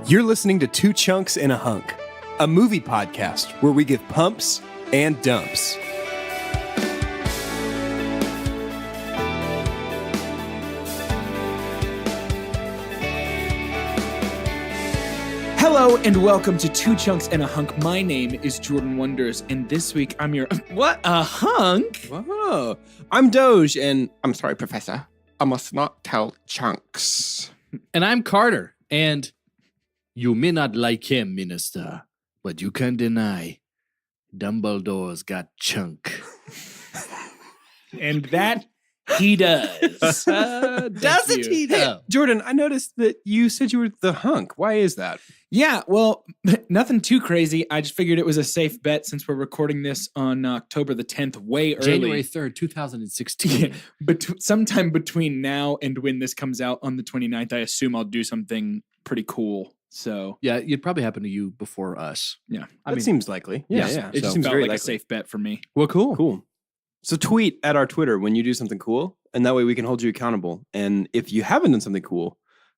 You're listening to Two Chunks and a Hunk, a movie podcast where we give pumps and dumps. Hello and welcome to Two Chunks and a Hunk. My name is Jordan Wonders, and this week I'm your what a hunk. Whoa. I'm Doge, and I'm sorry, Professor. I must not tell Chunks. And I'm Carter, and you may not like him, Minister, but you can't deny Dumbledore's got chunk. And that he does. Doesn't he, though? Jordan, I noticed that you said you were the hunk. Why is that? Yeah, well, nothing too crazy. I just figured it was a safe bet since we're recording this on October the 10th, way early. January 3rd, 2016. Yeah, but sometime between now and when this comes out on the 29th, I assume I'll do something pretty cool. So Yeah, it'd probably happen to you before us. yeah, That seems likely. Yeah. it just seems felt very like likely. a safe bet for me. Well, cool. So tweet at our Twitter when you do something cool, and that way we can hold you accountable. And if you haven't done something cool,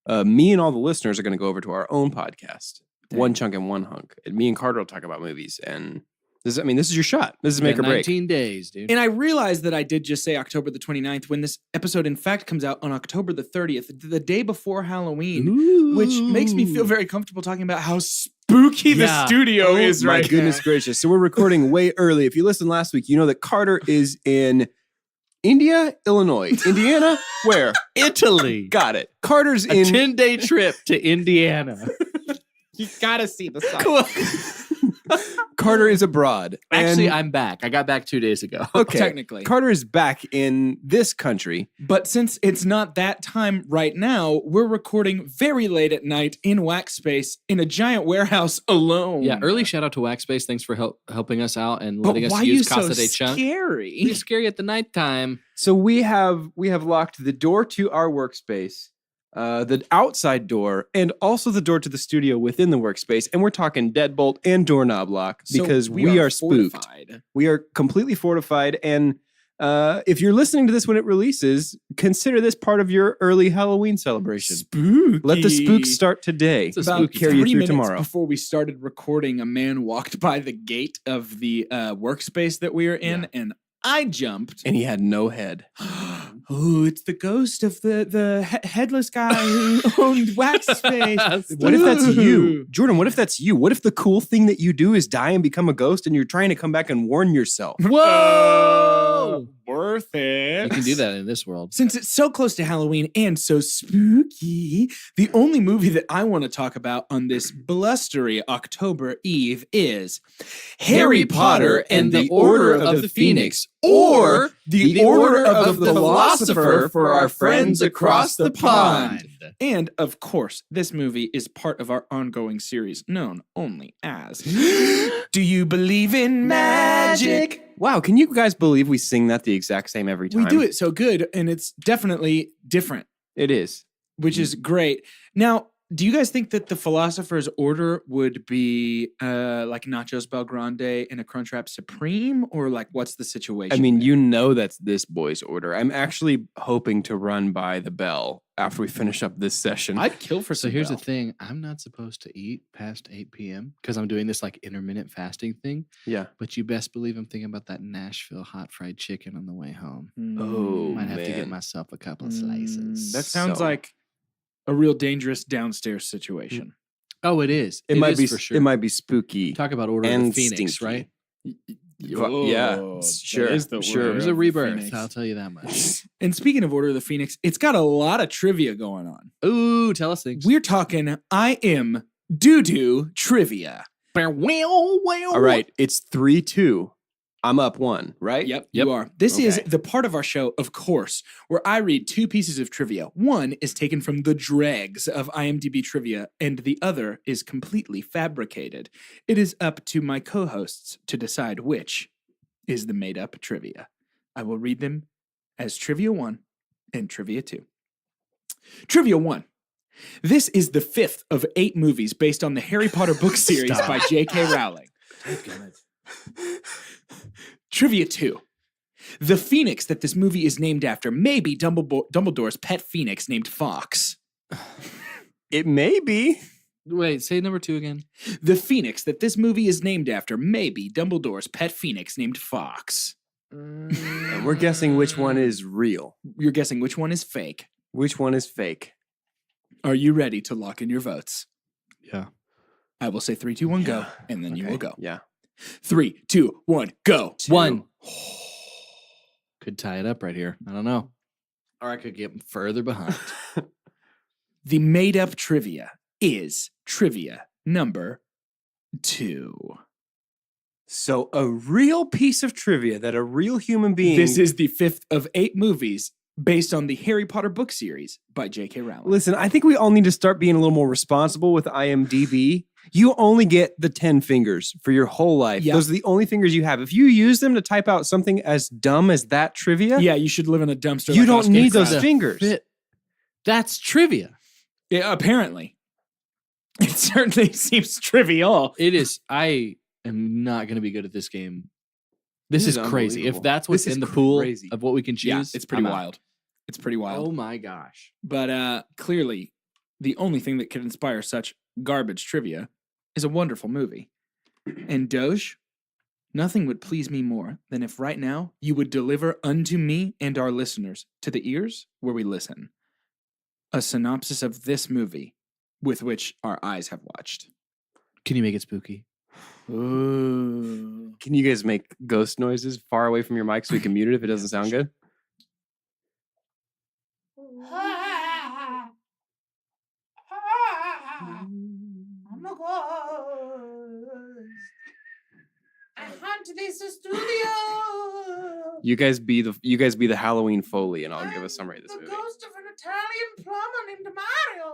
me and all the listeners are going to go over to our own podcast, One Chunk and One Hunk. And me and Carter will talk about movies. And this is your shot. This is make or break. 19 days, dude. And I realized that I did just say October the 29th when this episode, in fact, comes out on October the 30th, the day before Halloween, which makes me feel very comfortable talking about how spooky the studio is My right goodness now. gracious. So we're recording way early. If you listened last week, you know that Carter is in India, Illinois. Indiana? Where? Italy. Got it. Carter's A in 10-day trip to Indiana. You gotta see the site. Cool. Carter is abroad. Actually, And- I'm back. I got back 2 days ago. okay. Technically. Carter is back in this country. But since it's not that time right now, we're recording very late at night in Wax Space in a giant warehouse alone. Yeah, early shout out to Waxspace. Thanks for helping us out and But letting us why are you use so Casa de Chunk. scary? It's scary at the nighttime. So we have locked the door to our workspace, the outside door, and also the door to the studio within the workspace. And we're talking deadbolt and doorknob lock because So we are spooked. fortified. We are completely fortified. And if you're listening to this when it releases, consider this part of your early Halloween celebration. Spooky. Let the spooks start today. It's a About spooky carry 3 you through minutes tomorrow. before we started recording, a man walked by the gate of the workspace that we were in, and I jumped. And he had no head. Oh, it's the ghost of the headless guy who owned Wax Space. What if that's you? Jordan, what if that's you? What if the cool thing that you do is die and become a ghost and you're trying to come back and warn yourself? Whoa! Worth it. You can do that in this world. Since it's so close to Halloween and so spooky, the only movie that I want to talk about on this blustery October Eve is Harry Potter and the Order of the Phoenix, or The Order of the Philosopher for our friends across the pond. And, of course, this movie is part of our ongoing series known only as Do You Believe in Magic? Wow, can you guys believe we sing that the exact same every time? We do it so good, and it's definitely different, It is. which is great. Now, do you guys think that the Philosopher's Order would be like Nachos Belgrande and a Crunchwrap Supreme, or like what's the situation? I mean, there? you know that's this boy's order. I'm actually hoping to run by the bell after we finish up this session. I'd kill for So some here's Bell. the thing. I'm not supposed to eat past 8 p.m. because I'm doing this like intermittent fasting thing. yeah. But you best believe I'm thinking about that Nashville hot fried chicken on the way home. Oh, Might have to get man. myself a couple of slices. That sounds So- like a real dangerous downstairs situation. Oh, it is. It might is be for sure. It might be spooky. Talk about Order and of the Phoenix, stinky. right? Yeah, that sure, is the sure. Order There's of a the rebirth. Phoenix. I'll tell you that much. And speaking of Order of the Phoenix, it's got a lot of trivia going on. Ooh, tell us things. We're talking I am doo-doo trivia. All right, it's 3-2. I'm up 1, right? Yep, Yep. you are. This is Okay. the part of our show, of course, where I read 2 pieces of trivia. One is taken from the dregs of IMDb trivia, and the other is completely fabricated. It is up to my co-hosts to decide which is the made-up trivia. I will read them as Trivia 1 and Trivia 2. Trivia 1. This is the 5th of 8 movies based on the Harry Potter book series by J.K. Rowling. Trivia 2. The phoenix that this movie is named after may be Dumbledore's pet phoenix named Fox. It may be. Wait, say number 2 again. The phoenix that this movie is named after may be Dumbledore's pet phoenix named Fox. And we're guessing which one is real. You're guessing which one is fake. Which one is fake? Are you ready to lock in your votes? Yeah. I will say 3, 2, 1, go, and then you Okay, will go. Yeah. 3, 2, 1, go. 1. Could tie it up right here. I don't know. Or I could get further behind. The made-up trivia is trivia number 2. So a real piece of trivia that a real human being. This is the 5th of 8 movies based on the Harry Potter book series by J.K. Rowling. Listen, I think we all need to start being a little more responsible with IMDb. You only get the 10 fingers for your whole life. Yeah. Those are the only fingers you have. If you use them to type out something as dumb as that trivia, Yeah, you should live in a dumpster. you like don't Oscar need those Krauss. fingers. That's trivia. Yeah, apparently. It certainly seems trivial. It is. I am not going to be good at this game. This This is is crazy. If unbelievable. that's what's This is in the pool crazy. of what we can choose, Yeah, it's pretty I'm out. wild. It's pretty wild. Oh my gosh. But clearly, the only thing that could inspire such garbage trivia is a wonderful movie. And Doge, nothing would please me more than if right now you would deliver unto me and our listeners, to the ears where we listen, a synopsis of this movie with which our eyes have watched. Can you make it spooky? Ooh. Can you guys make ghost noises far away from your mic so we can mute it if it doesn't sound good? I'm a ghost. I hunt this studio. You guys be the Halloween Foley, and I'll give a summary of this the movie. ghost of an Italian plumber named Mario.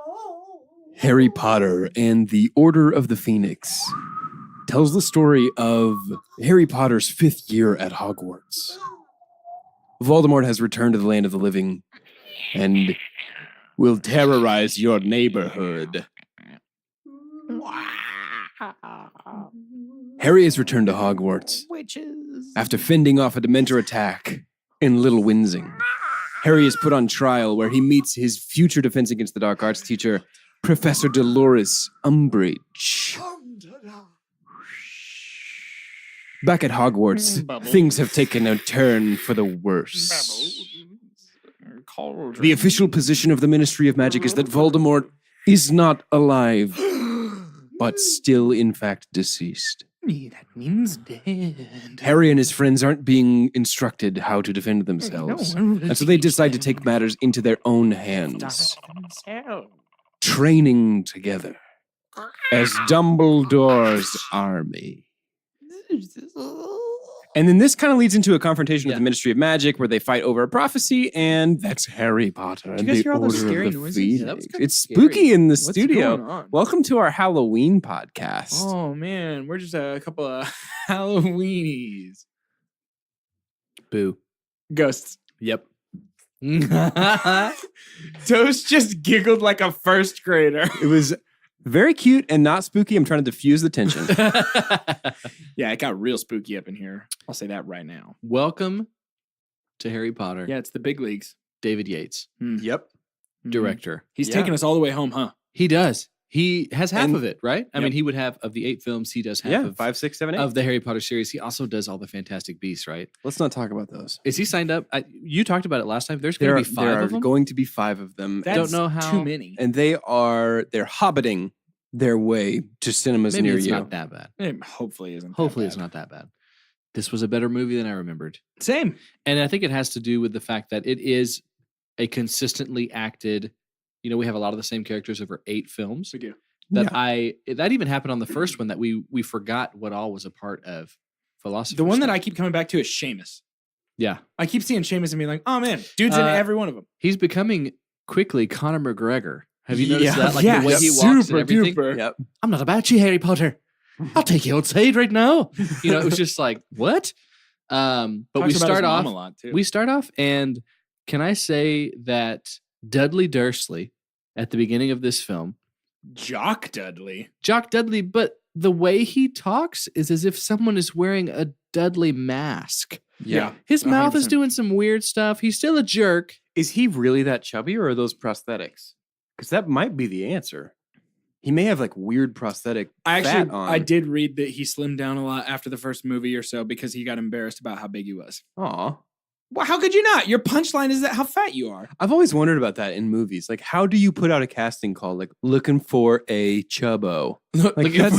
Harry Potter and the Order of the Phoenix tells the story of Harry Potter's 5th year at Hogwarts. Voldemort has returned to the land of the living and will terrorize your neighborhood. Harry has returned to Hogwarts after fending off a Dementor attack in Little Whinsing. Harry is put on trial where he meets his future Defense Against the Dark Arts teacher, Professor Dolores Umbridge. Back at Hogwarts, things have taken a turn for the worse. The official position of the Ministry of Magic is that Voldemort is not alive, but still in fact deceased. That means dead. Harry and his friends aren't being instructed how to defend themselves, and so they decide to take matters into their own hands, training together as Dumbledore's army. And then this kind of leads into a confrontation with the Ministry of Magic where they fight over a prophecy, and that's Harry Potter and you guys the hear all those Order scary of the noises? Phoenix. Yeah, that was kinda It's scary. spooky in the What's studio. going on? Welcome to our Halloween podcast. Oh man, we're just a couple of Halloweenies. Boo. Ghosts. Yep. Toast just giggled like a first grader. It was very cute and not spooky. I'm trying to diffuse the tension. Yeah, it got real spooky up in here. I'll say that right now. Welcome to Harry Potter. Yeah, it's the big leagues. David Yates, Yep. Mhm. director. He's Yeah. taking us all the way home, huh? He does. He has half And- of it, right? I Yep. mean, he would have of the 8 films. He does half Yeah, of 5, 6, 7, 8. of the Harry Potter series. He also does all the Fantastic Beasts, right? Let's not talk about those. Is he signed up? You talked about it last time. There's going There to are, be 5 there are of them. going to be 5 of them. That's Don't know how- too many. And they're hobbiting their way to cinemas Maybe near it's you. not that bad. It hopefully isn't. that Hopefully, it's bad. not that bad. This was a better movie than I remembered, Same. and I think it has to do with the fact that it is a consistently acted. You know, we have a lot of the same characters over 8 films. We do. That even happened on the first one that we forgot what all was a part of philosophy. The one that I keep coming back to is Seamus. yeah, I keep seeing Seamus and being like, oh man, dude's in every one of them. he's becoming quickly Conor McGregor. Have you noticed that? Like yeah, the way he walks and super everything. duper. Yep. I'm not about you, Harry Potter. I'll take you outside right now. You know, it was just like what? But we Talks about his start mom off. a lot too. We start off, and can I say that Dudley Dursley at the beginning of this film, Jock Dudley. Jock Dudley, but the way he talks is as if someone is wearing a Dudley mask. Yeah. His mouth is 100%. doing some weird stuff. He's still a jerk. Is he really that chubby, or are those prosthetics? Because that might be the answer. He may have like weird prosthetic I fat actually on. I did read that he slimmed down a lot after the first movie or so because he got embarrassed about how big he was. Aw. Well, how could you not? Your punchline is that how fat you are. I've always wondered about that in movies. Like, how do you put out a casting call like looking for a chubbo? Like, that's-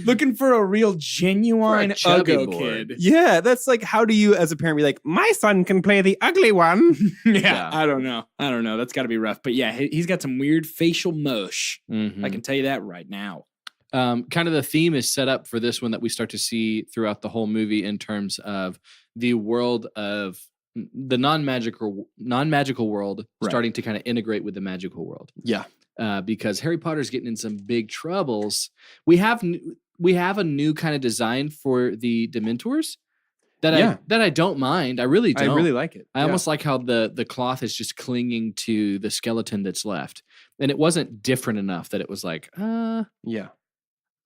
looking for a real genuine chubby Uggo boy. kid. Yeah, that's like, how do you, as a parent, be like, my son can play the ugly one? Yeah, I don't know. That's got to be rough. But yeah, he's got some weird facial mush. Mhm. I can tell you that right now. Kind of the theme is set up for this one that we start to see throughout the whole movie in terms of the world of the non-magical world Right. starting to kind of integrate with the magical world. Yeah. Because Harry Potter's getting in some big troubles. We have a new kind of design for the Dementors that I don't mind. I really don't. I really like it. I almost like how the cloth is just clinging to the skeleton that's left. And it wasn't different enough that it was like, Yeah.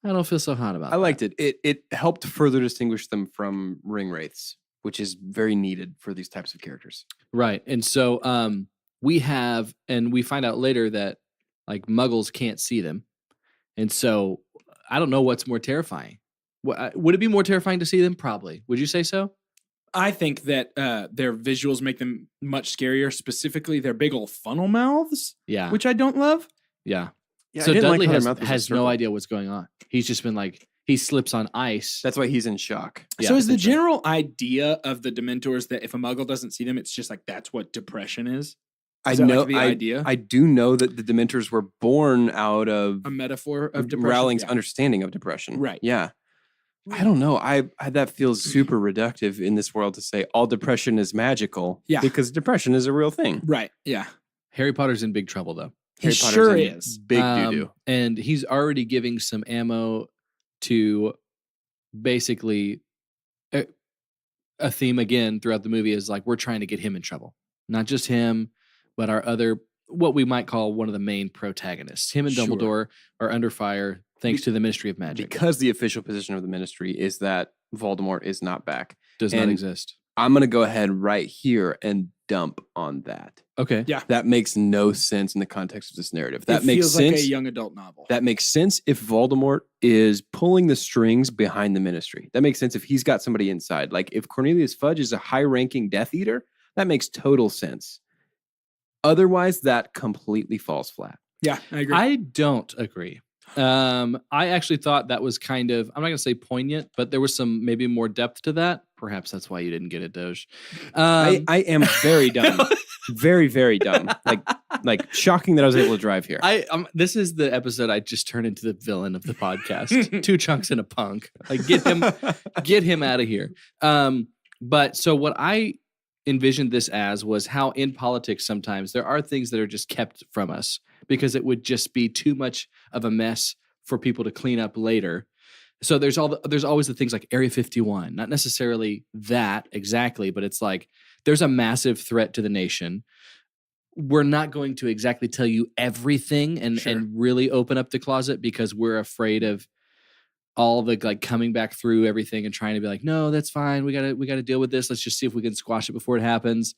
I don't feel so hot about I that. liked it. It helped further distinguish them from ring wraiths, which is very needed for these types of characters. Right. And so we find out later that like muggles can't see them. And so I don't know what's more terrifying. Would it be more terrifying to see them? Probably. Would you say so? I think that their visuals make them much scarier, specifically their big old funnel mouths, Yeah. which I don't love. Yeah. Yeah, I So didn't like Dudley how their mouth was a has no circle. idea what's going on. He's just been like, he slips on ice. That's why he's in shock. Yeah, So I is the think so. general idea of the Dementors that if a muggle doesn't see them, it's just like that's what depression is? I Is that know like the idea? I do know that the Dementors were born out of A metaphor of depression? Rowling's Yeah. understanding of depression. Right. Yeah. I don't know. I that feels super reductive in this world to say all depression is magical. Yeah. Because depression is a real thing. Right. Yeah. Harry Potter's in big trouble though. He Harry Potter's sure in is. Big doo-doo. And he's already giving some ammo to basically a theme again throughout the movie is like we're trying to get him in trouble. Not just him, but our other, what we might call one of the main protagonists. Him and Sure. Dumbledore are under fire thanks to the Ministry of Magic. Because the official position of the ministry is that Voldemort is not back. Does not and- exist. I'm going to go ahead right here and dump on that. Okay. Yeah. That makes no sense in the context of this narrative. That it makes feels sense. like a young adult novel. That makes sense if Voldemort is pulling the strings behind the ministry. That makes sense if he's got somebody inside. Like if Cornelius Fudge is a high-ranking Death Eater, that makes total sense. Otherwise, that completely falls flat. Yeah, I agree. I don't agree. I actually thought that was kind of, I'm not going to say poignant, but there was some maybe more depth to that. Perhaps that's why you didn't get it, Doge. I am very dumb. Very, very dumb. Like shocking that I was able to drive here. This is the episode I just turned into the villain of the podcast. 2 chunks and a punk. Like get him out of here. But so what I envisioned this as was how in politics sometimes there are things that are just kept from us because it would just be too much of a mess for people to clean up later. So there's always the things like Area 51, not necessarily that exactly, but it's like there's a massive threat to the nation. We're not going to exactly tell you everything and really open up the closet because we're afraid of all the like coming back through everything and trying to be like, no, that's fine. We gotta deal with this. Let's just see if we can squash it before it happens.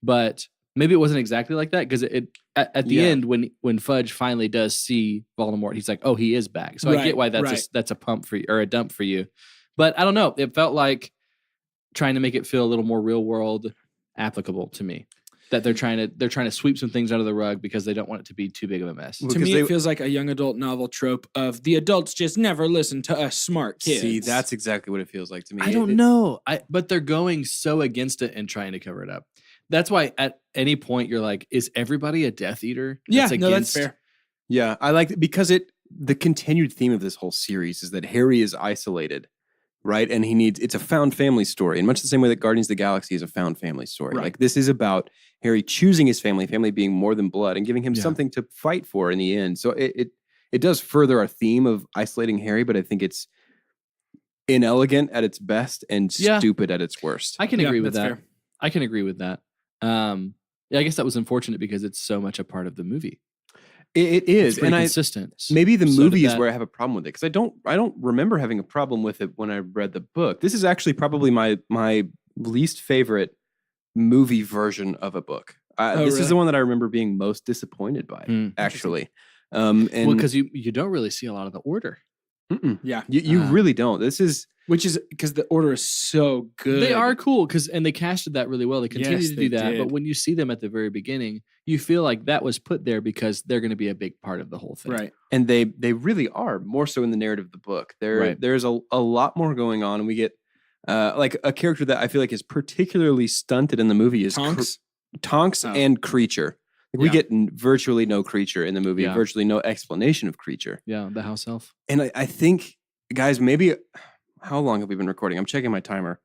But maybe it wasn't exactly like that because at the end when Fudge finally does see Voldemort, he's like, oh, he is back. So I get why that's a pump for you or a dump for you. But I don't know. It felt like trying to make it feel a little more real world applicable to me. That they're trying to sweep some things under the rug because they don't want it to be too big of a mess. To me, it feels like a young adult novel trope of the adults just never listen to us smart kids. See, that's exactly what it feels like to me. I don't know. But they're going so against it and trying to cover it up. That's why at any point you're like, is everybody a Death Eater? That's fair. Yeah, I like it because the continued theme of this whole series is that Harry is isolated, right? And it's a found family story in much the same way that Guardians of the Galaxy is a found family story. Right. Like this is about Harry choosing his family being more than blood and giving him something to fight for in the end. So it does further our theme of isolating Harry, but I think it's inelegant at its best and stupid at its worst. I can agree with that's that. fair. I can agree with that. I guess that was unfortunate because it's so much a part of the movie. It is, It's pretty and consistent. maybe the So movie did is that. where I have a problem with it because I don't remember having a problem with it when I read the book. This is actually probably my least favorite movie version of a book. This is really? the one that I remember being most disappointed by. Hmm. Actually, And because you don't really see a lot of the order. Yeah. you really don't. This is Which is because the order is so good. They are cool and they casted that really well. They continue Yes, to they do that. did. But when you see them at the very beginning, you feel like that was put there because they're going to be a big part of the whole thing. Right. and they really are more so in the narrative of the book. Right. There's a lot more going on, and we get like a character that I feel like is particularly stunted in the movie is Tonks? Tonks Oh. and Creature. Like, we Yeah. get virtually no Creature in the movie, Yeah. virtually no explanation of Creature. Yeah, the house elf. And I think, guys, maybe how long have we been recording? I'm checking my timer.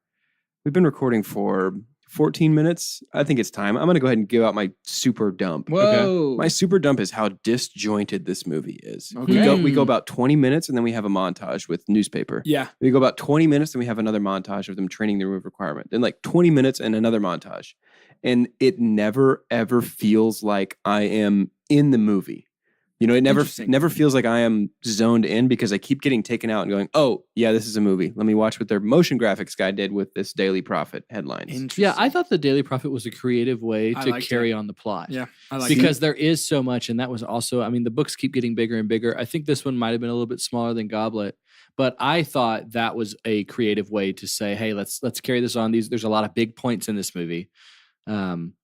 We've been recording for 14 minutes. I think it's time. I'm going to go ahead and give out my super dump. Whoa. My super dump is how disjointed this movie is. Okay. We go about 20 minutes and then we have a montage with newspaper. Yeah. We go about 20 minutes and we have another montage of them training the remove requirement. Then like 20 minutes and another montage. And it never ever feels like I am in the movie. You know, it Interesting. never feels like I am zoned in because I keep getting taken out and going, oh, yeah, this is a movie. Let me watch what their motion graphics guy did with this Daily Prophet headlines. Interesting. Yeah, I thought the Daily Prophet was a creative way I to liked carry on the plot. Yeah. I like Because there is so much, and that was also, I mean, the books keep getting bigger and bigger. I think this one might have been a little bit smaller than Goblet, but I thought that was a creative way to say, hey, let's carry this on. There's a lot of big points in this movie.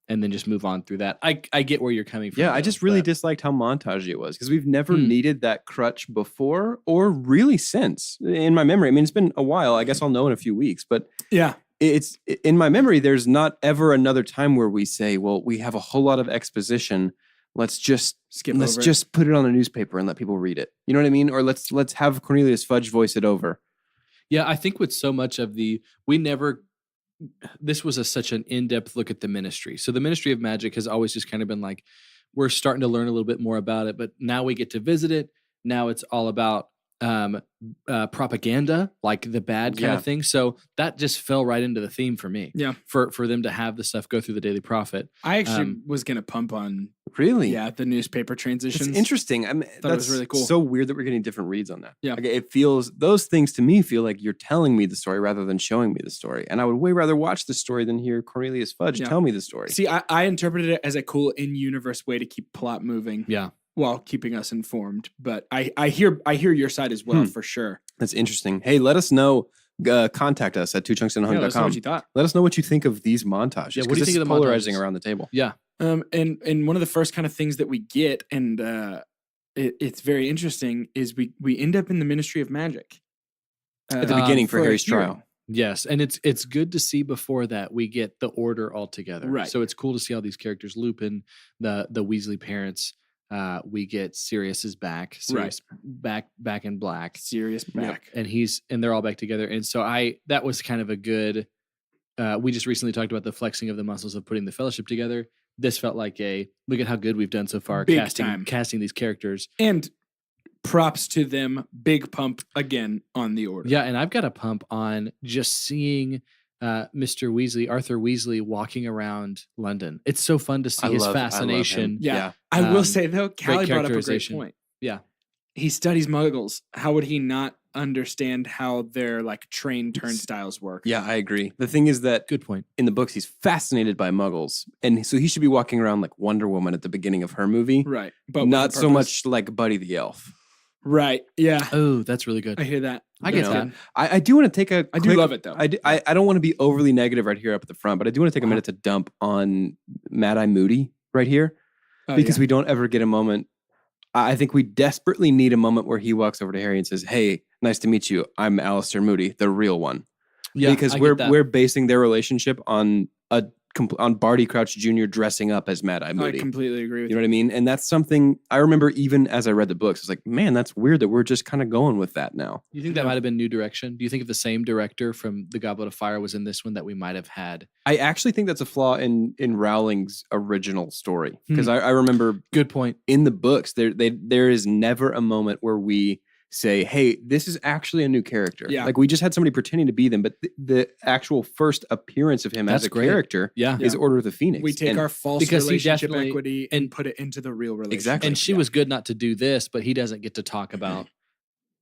And then just move on through that. I get where you're coming from. Yeah, I though, just really but- disliked how montagey it was because we've never Hmm. needed that crutch before or really since in my memory. I mean, it's been a while. I guess I'll know in a few weeks, but Yeah. it's in my memory. There's not ever another time where we say, well, we have a whole lot of exposition. Let's just Let's just put it on a newspaper and let people read it. You know what I mean? Or let's have Cornelius Fudge voice it over. Yeah, I think with so much of this was such an in-depth look at the ministry. So the Ministry of Magic has always just kind of been like, we're starting to learn a little bit more about it, but now we get to visit it. Now it's all about propaganda, like the bad kind Yeah. of thing. So that just fell right into the theme for me. Yeah. For them to have the stuff go through the Daily Prophet. I actually Um, was going to pump on Really? the newspaper It's transitions. interesting. I mean, Thought it was that's really cool. so weird that we're getting different reads on that. Yeah. Like, it feels, those things to me feel like you're telling me the story rather than showing me the story. And I would way rather watch the story than hear Cornelius Fudge Yeah. tell me the story. See, I interpreted it as a cool in-universe way to keep plot moving. Yeah. While keeping us informed. But I hear your side as well, Hmm. for sure. That's interesting. Hey, let us know. Contact us at Yeah, let us know twochunksinthunk.com. what you thought. Let us know what you think of these montages. Yeah, what do 'cause you this think of is the polarizing montages? around the table? Yeah. And one of the first kind of things that we get, and it's very interesting, is we end up in the Ministry of Magic. At the beginning for a Harry's hearing. trial. Yes, and it's good to see before that we get the order all together. Right. So it's cool to see all these characters. Lupin, the Weasley parents. We get Sirius is back. Sirius back in black, Sirius back. and they're all back together. And so that was kind of a good. We just recently talked about the flexing of the muscles of putting the Fellowship together. This felt like a look at how good we've done so far Big time. casting these characters. And props to them. Big pump again on the order. Yeah, and I've got a pump on just seeing Mr. Weasley, Arthur Weasley, walking around London. It's so fun to see his fascination. Yeah. I will Um, say though, Callie brought up a great characterization. point. Yeah. He studies muggles. How would he not understand how their like trained turnstiles work? Yeah, I agree. The thing is that Good point. in the books, he's fascinated by muggles. And so he should be walking around like Wonder Woman at the beginning of her movie. Right. But with Not a so purpose. much like Buddy the Elf. Right. Yeah. Oh, that's really good. I hear that. I get That's that. good. I do want to take a I do quick- love it though. I don't want to be overly negative right here up at the front, but I do want to take a minute to dump on Mad Eye Moody right here Oh, because yeah. we don't ever get a moment. I think we desperately need a moment where he walks over to Harry and says, "Hey, nice to meet you. I'm Alistair Moody, the real one." Yeah, because I we're get that. we're basing their relationship on on Barty Crouch Jr. dressing up as Mad Eye I Moody. completely agree with You know what I mean? And that's something I remember even as I read the books. It's like, man, that's weird that we're just kind of going with that now. You think that might have been new direction? Do you think if the same director from The Goblet of Fire was in this one that we might have had? I actually think that's a flaw in Rowling's original story because I remember Good point. in the books there is never a moment where we say, hey, this is actually a new character. Yeah. Like we just had somebody pretending to be them, but the actual first appearance of him That's as a great. character Yeah. is Order of the Phoenix. We take And our false because he relationship definitely- equity and and- put it into the real relationship. Exactly. And she was good not to do this, but he doesn't get to talk about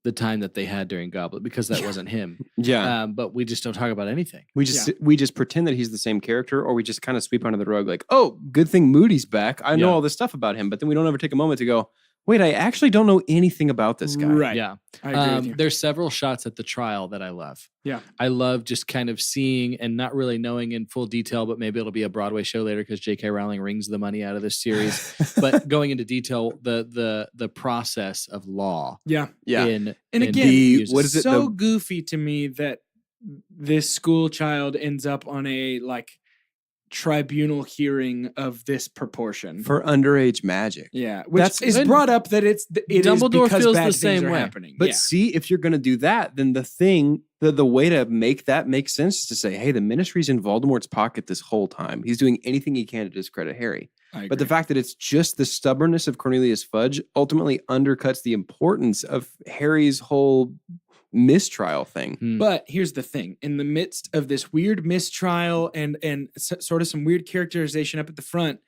the time that they had during Goblet because that wasn't him. yeah. But we just don't talk about anything. We just pretend that he's the same character, or we just kind of sweep under the rug, like, oh, good thing Moody's back. I know Yeah. all this stuff about him, but then we don't ever take a moment to go, Wait, I actually don't know anything about this guy. Right. Yeah. I agree with you. There's several shots at the trial that I love. Yeah. I love just kind of seeing and not really knowing in full detail, but maybe it'll be a Broadway show later because J.K. Rowling wrings the money out of this series. But going into detail, the process of law. Yeah. Yeah. And in again, music. what is it? so goofy to me that this school child ends up on a like tribunal hearing of this proportion. For underage magic. Yeah, which That's- is and brought up that it Dumbledore is because feels bad the things same are way. happening. But Yeah. see, if you're going to do that, then the way to make that make sense is to say, hey, the ministry's in Voldemort's pocket this whole time. He's doing anything he can to discredit Harry. I But the agree. fact that it's just the stubbornness of Cornelius Fudge ultimately undercuts the importance of Harry's whole mistrial thing. Hmm. But here's the thing: in the midst of this weird mistrial and sort of some weird characterization up at the front,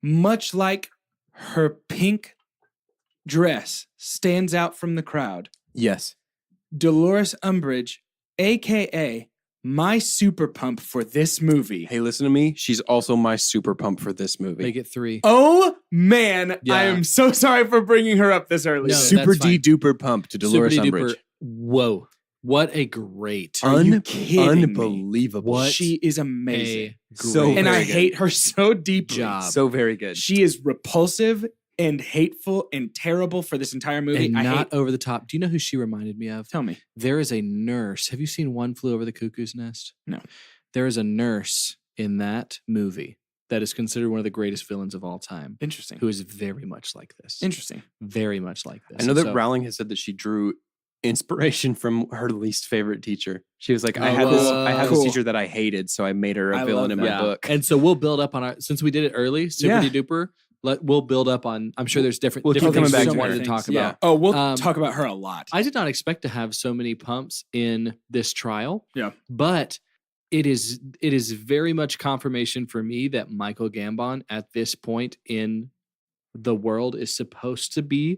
much like her pink dress stands out from the crowd, Yes. Dolores Umbridge, aka my super pump for this movie. Hey, listen to me. She's also my super pump for this movie. Make it 3. Oh man, I Yeah. am so sorry for bringing her up this early. No, super that's fine. D duper pump to Dolores Super Umbridge. duper. Whoa. What a great. Are you kidding me? Unbelievable. What She is amazing. So And I very good. hate her so deeply. Job. So very good. She is repulsive and hateful and terrible for this entire movie. And I not hate. over the top. Do you know who she reminded me of? Tell me. There is a nurse. Have you seen One Flew Over the Cuckoo's Nest? No. There is a nurse in that movie that is considered one of the greatest villains of all time, Interesting. who is very much like this. Interesting. Very much like this. I know that So- Rowling has said that she drew inspiration from her least favorite teacher. She was like, I Oh, had this cool. teacher that I hated, so I made her I a villain love in that. my Yeah. book. And so we'll build up on our, since we did it early, super Yeah. duper. We'll build up on. I'm sure there's different. We'll keep different coming things back we to wanted her. to talk Yeah. about. Oh, we'll Um, talk about her a lot. I did not expect to have so many pumps in this trial. Yeah. But it is very much confirmation for me that Michael Gambon at this point in the world is supposed to be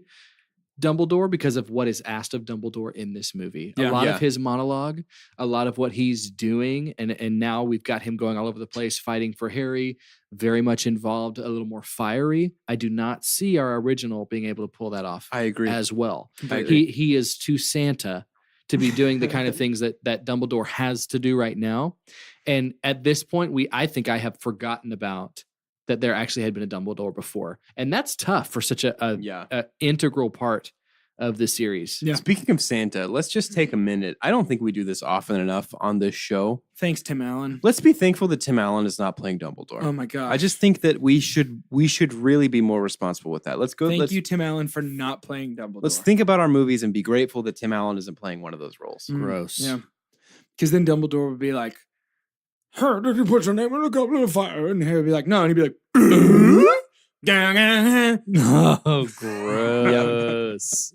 Dumbledore because of what is asked of Dumbledore in this movie. Yeah. A lot Yeah. of his monologue, a lot of what he's doing, and now we've got him going all over the place fighting for Harry, very much involved, a little more fiery. I do not see our original being able to pull that off I agree. as well. I agree. He is too Santa to be doing the kind of things that Dumbledore has to do right now. And at this point, I think I have forgotten about that there actually had been a Dumbledore before. And that's tough for such Yeah. a integral part of the series. Yeah. Speaking of Santa, let's just take a minute. I don't think we do this often enough on this show. Thanks, Tim Allen. Let's be thankful that Tim Allen is not playing Dumbledore. Oh my god. I just think that we should really be more responsible with that. Let's go. Thank let's, you, Tim Allen, for not playing Dumbledore. Let's think about our movies and be grateful that Tim Allen isn't playing one of those roles. Mm, Gross. Yeah. Because then Dumbledore would be like, "Her, did you put your name in a goblet of fire?" And Harry would be like, "No," and he'd be like, Oh, gross.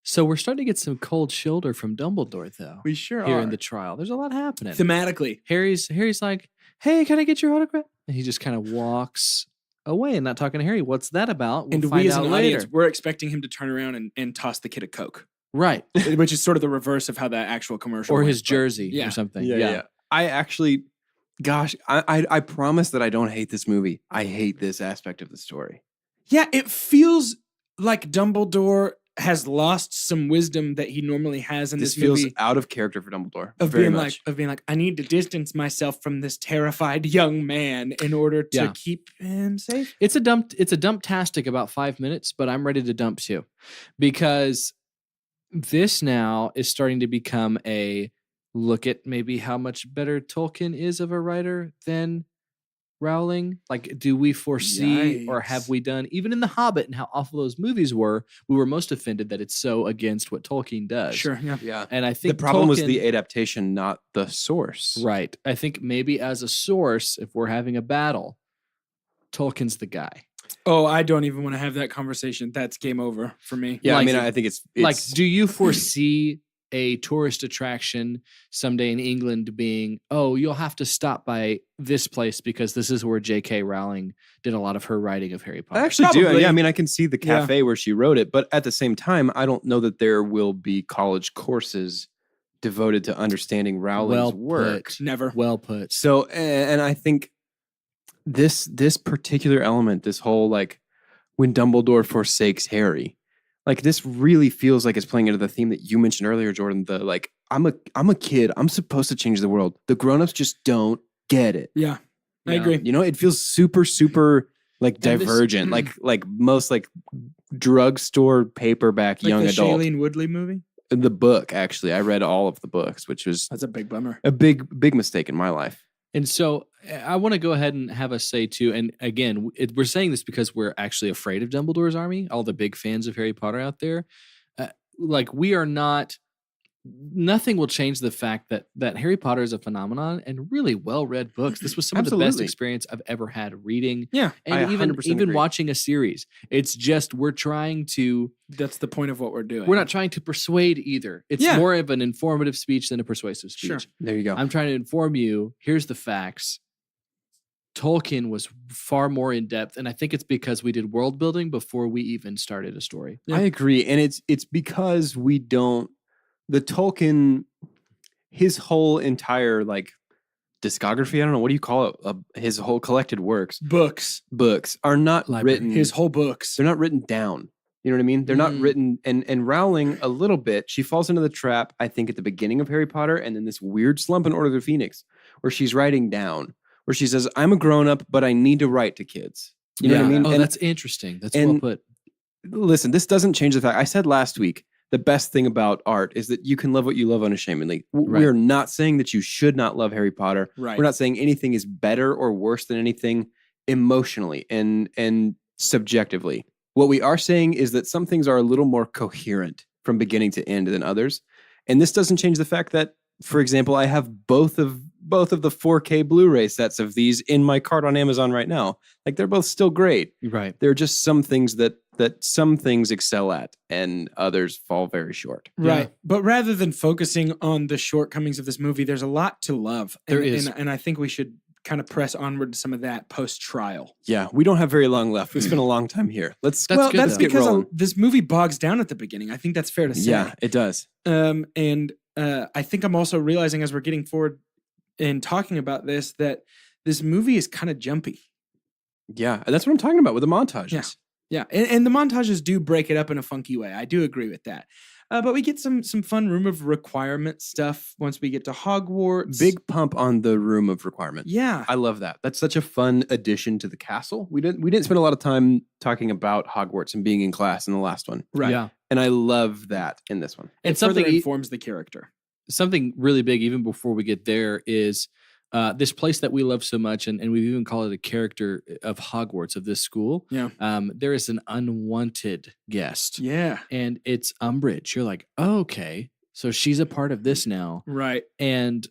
So we're starting to get some cold shoulder from Dumbledore, though. "We sure Here are." in the trial, there's a lot happening. Thematically, Harry's like, "Hey, can I get your autograph?" And he just kind of walks away and not talking to Harry. What's that about? We'll and find we as out an later. audience, we're expecting him to turn around and toss the kid a Coke, Right. which is sort of the reverse of how that actual commercial Or went, his but- jersey yeah. or something. Yeah. I actually, gosh, I promise that I don't hate this movie. I hate this aspect of the story. Yeah, it feels like Dumbledore has lost some wisdom that he normally has in This this, feels movie. out of character for Dumbledore. Of very being much. like, I need to distance myself from this terrified young man in order to Yeah. keep him safe. It's a dump-tastic about 5 minutes, but I'm ready to dump too. Because this now is starting to become a look at maybe how much better Tolkien is of a writer than Rowling. Like, do we foresee or have Yikes. we done, even in The Hobbit and how awful those movies were, we were most offended that it's so against what Tolkien does. Sure, yeah. Yeah. And I The think problem was Tolkien- the adaptation, not the source. Right. I think maybe as a source, if we're having a battle, Tolkien's the guy. Oh, I don't even want to have that conversation. That's game over for me. Yeah, Like- I mean, I think it's Like, do you foresee a tourist attraction someday in England being, oh, you'll have to stop by this place because this is where J.K. Rowling did a lot of her writing of Harry Potter? I actually do. Probably. Yeah, I mean, I can see the Yeah. cafe where she wrote it, but at the same time, I don't know that there will be college courses devoted to understanding Rowling's Well work. put. Never. Well put. So, and I think this particular element, this whole like when Dumbledore forsakes Harry. Like this really feels like it's playing into the theme that you mentioned earlier, Jordan. The like, I'm a kid. I'm supposed to change the world. The grown-ups just don't get it. Yeah, I Yeah. agree. You know, it feels super like And this- divergent, like most like drugstore paperback Like young the adult. Shailene Woodley movie. The book, actually, I read all of the books, which was That's a big bummer. a big mistake in my life. And so I want to go ahead and have us say too, and again, we're saying this because we're actually afraid of Dumbledore's army, all the big fans of Harry Potter out there. Like we are not, nothing will change the fact that Harry Potter is a phenomenon and really well-read books. This was some of the best Absolutely. experience I've ever had reading Yeah, and I even 100% even agree. watching a series. It's just we're trying to, that's the point of what we're doing. we're not trying to persuade either. It's Yeah. more of an informative speech than a persuasive speech. Sure. There you go. I'm trying to inform you. Here's the facts. Tolkien was far more in depth, and I think it's because we did world building before we even started a story. Yeah. I agree, and it's because we don't. The Tolkien, his whole entire like discography. I don't know what do you call it. His whole collected books books. are not Library. written. His whole books. They're not written down. You know what I mean? They're not Mm. written. And Rowling a little bit. She falls into the trap. I think at the beginning of Harry Potter, and then this weird slump in Order of the Phoenix, where she's writing down, where she says, "I'm a grown up, but I need to write to kids." You know what I mean? Oh, And- that's interesting. That's well and- put. Listen, this doesn't change the fact. I said last week, the best thing about art is that you can love what you love unashamedly. Right. We're not saying that you should not love Harry Potter. Right. We're not saying anything is better or worse than anything emotionally and subjectively. What we are saying is that some things are a little more coherent from beginning to end than others. And this doesn't change the fact that, for example, I have both of the 4K Blu-ray sets of these in my cart on Amazon right now. Like they're both still great. Right. There are just some things that some things excel at and others fall very short. Right. Yeah. But rather than focusing on the shortcomings of this movie, there's a lot to love. There and, is. And I think we should kind of press onward to some of that post-trial. Yeah, we don't have very long left. We spent a long time here. Let's That's well, good, that's though. get because rolling. this movie bogs down at the beginning. I think that's fair to say. Yeah, it does. And I think I'm also realizing as we're getting forward and talking about this, that this movie is kind of jumpy. Yeah, and that's what I'm talking about with the montages. Yeah. Yeah. And the montages do break it up in a funky way. I do agree with that. But we get some fun Room of Requirement stuff once we get to Hogwarts. Big pump on the Room of Requirement. Yeah. I love that. That's such a fun addition to the castle. We didn't spend a lot of time talking about Hogwarts and being in class in the last one. Right. Yeah. And I love that in this one. It And further something informs the character. something really big, even before we get there, is this place that we love so much, and we've even called it a character of Hogwarts, of this school. Yeah. There is an unwanted guest, Yeah. and it's Umbridge. You're like, oh, okay, so she's a part of this now, Right. and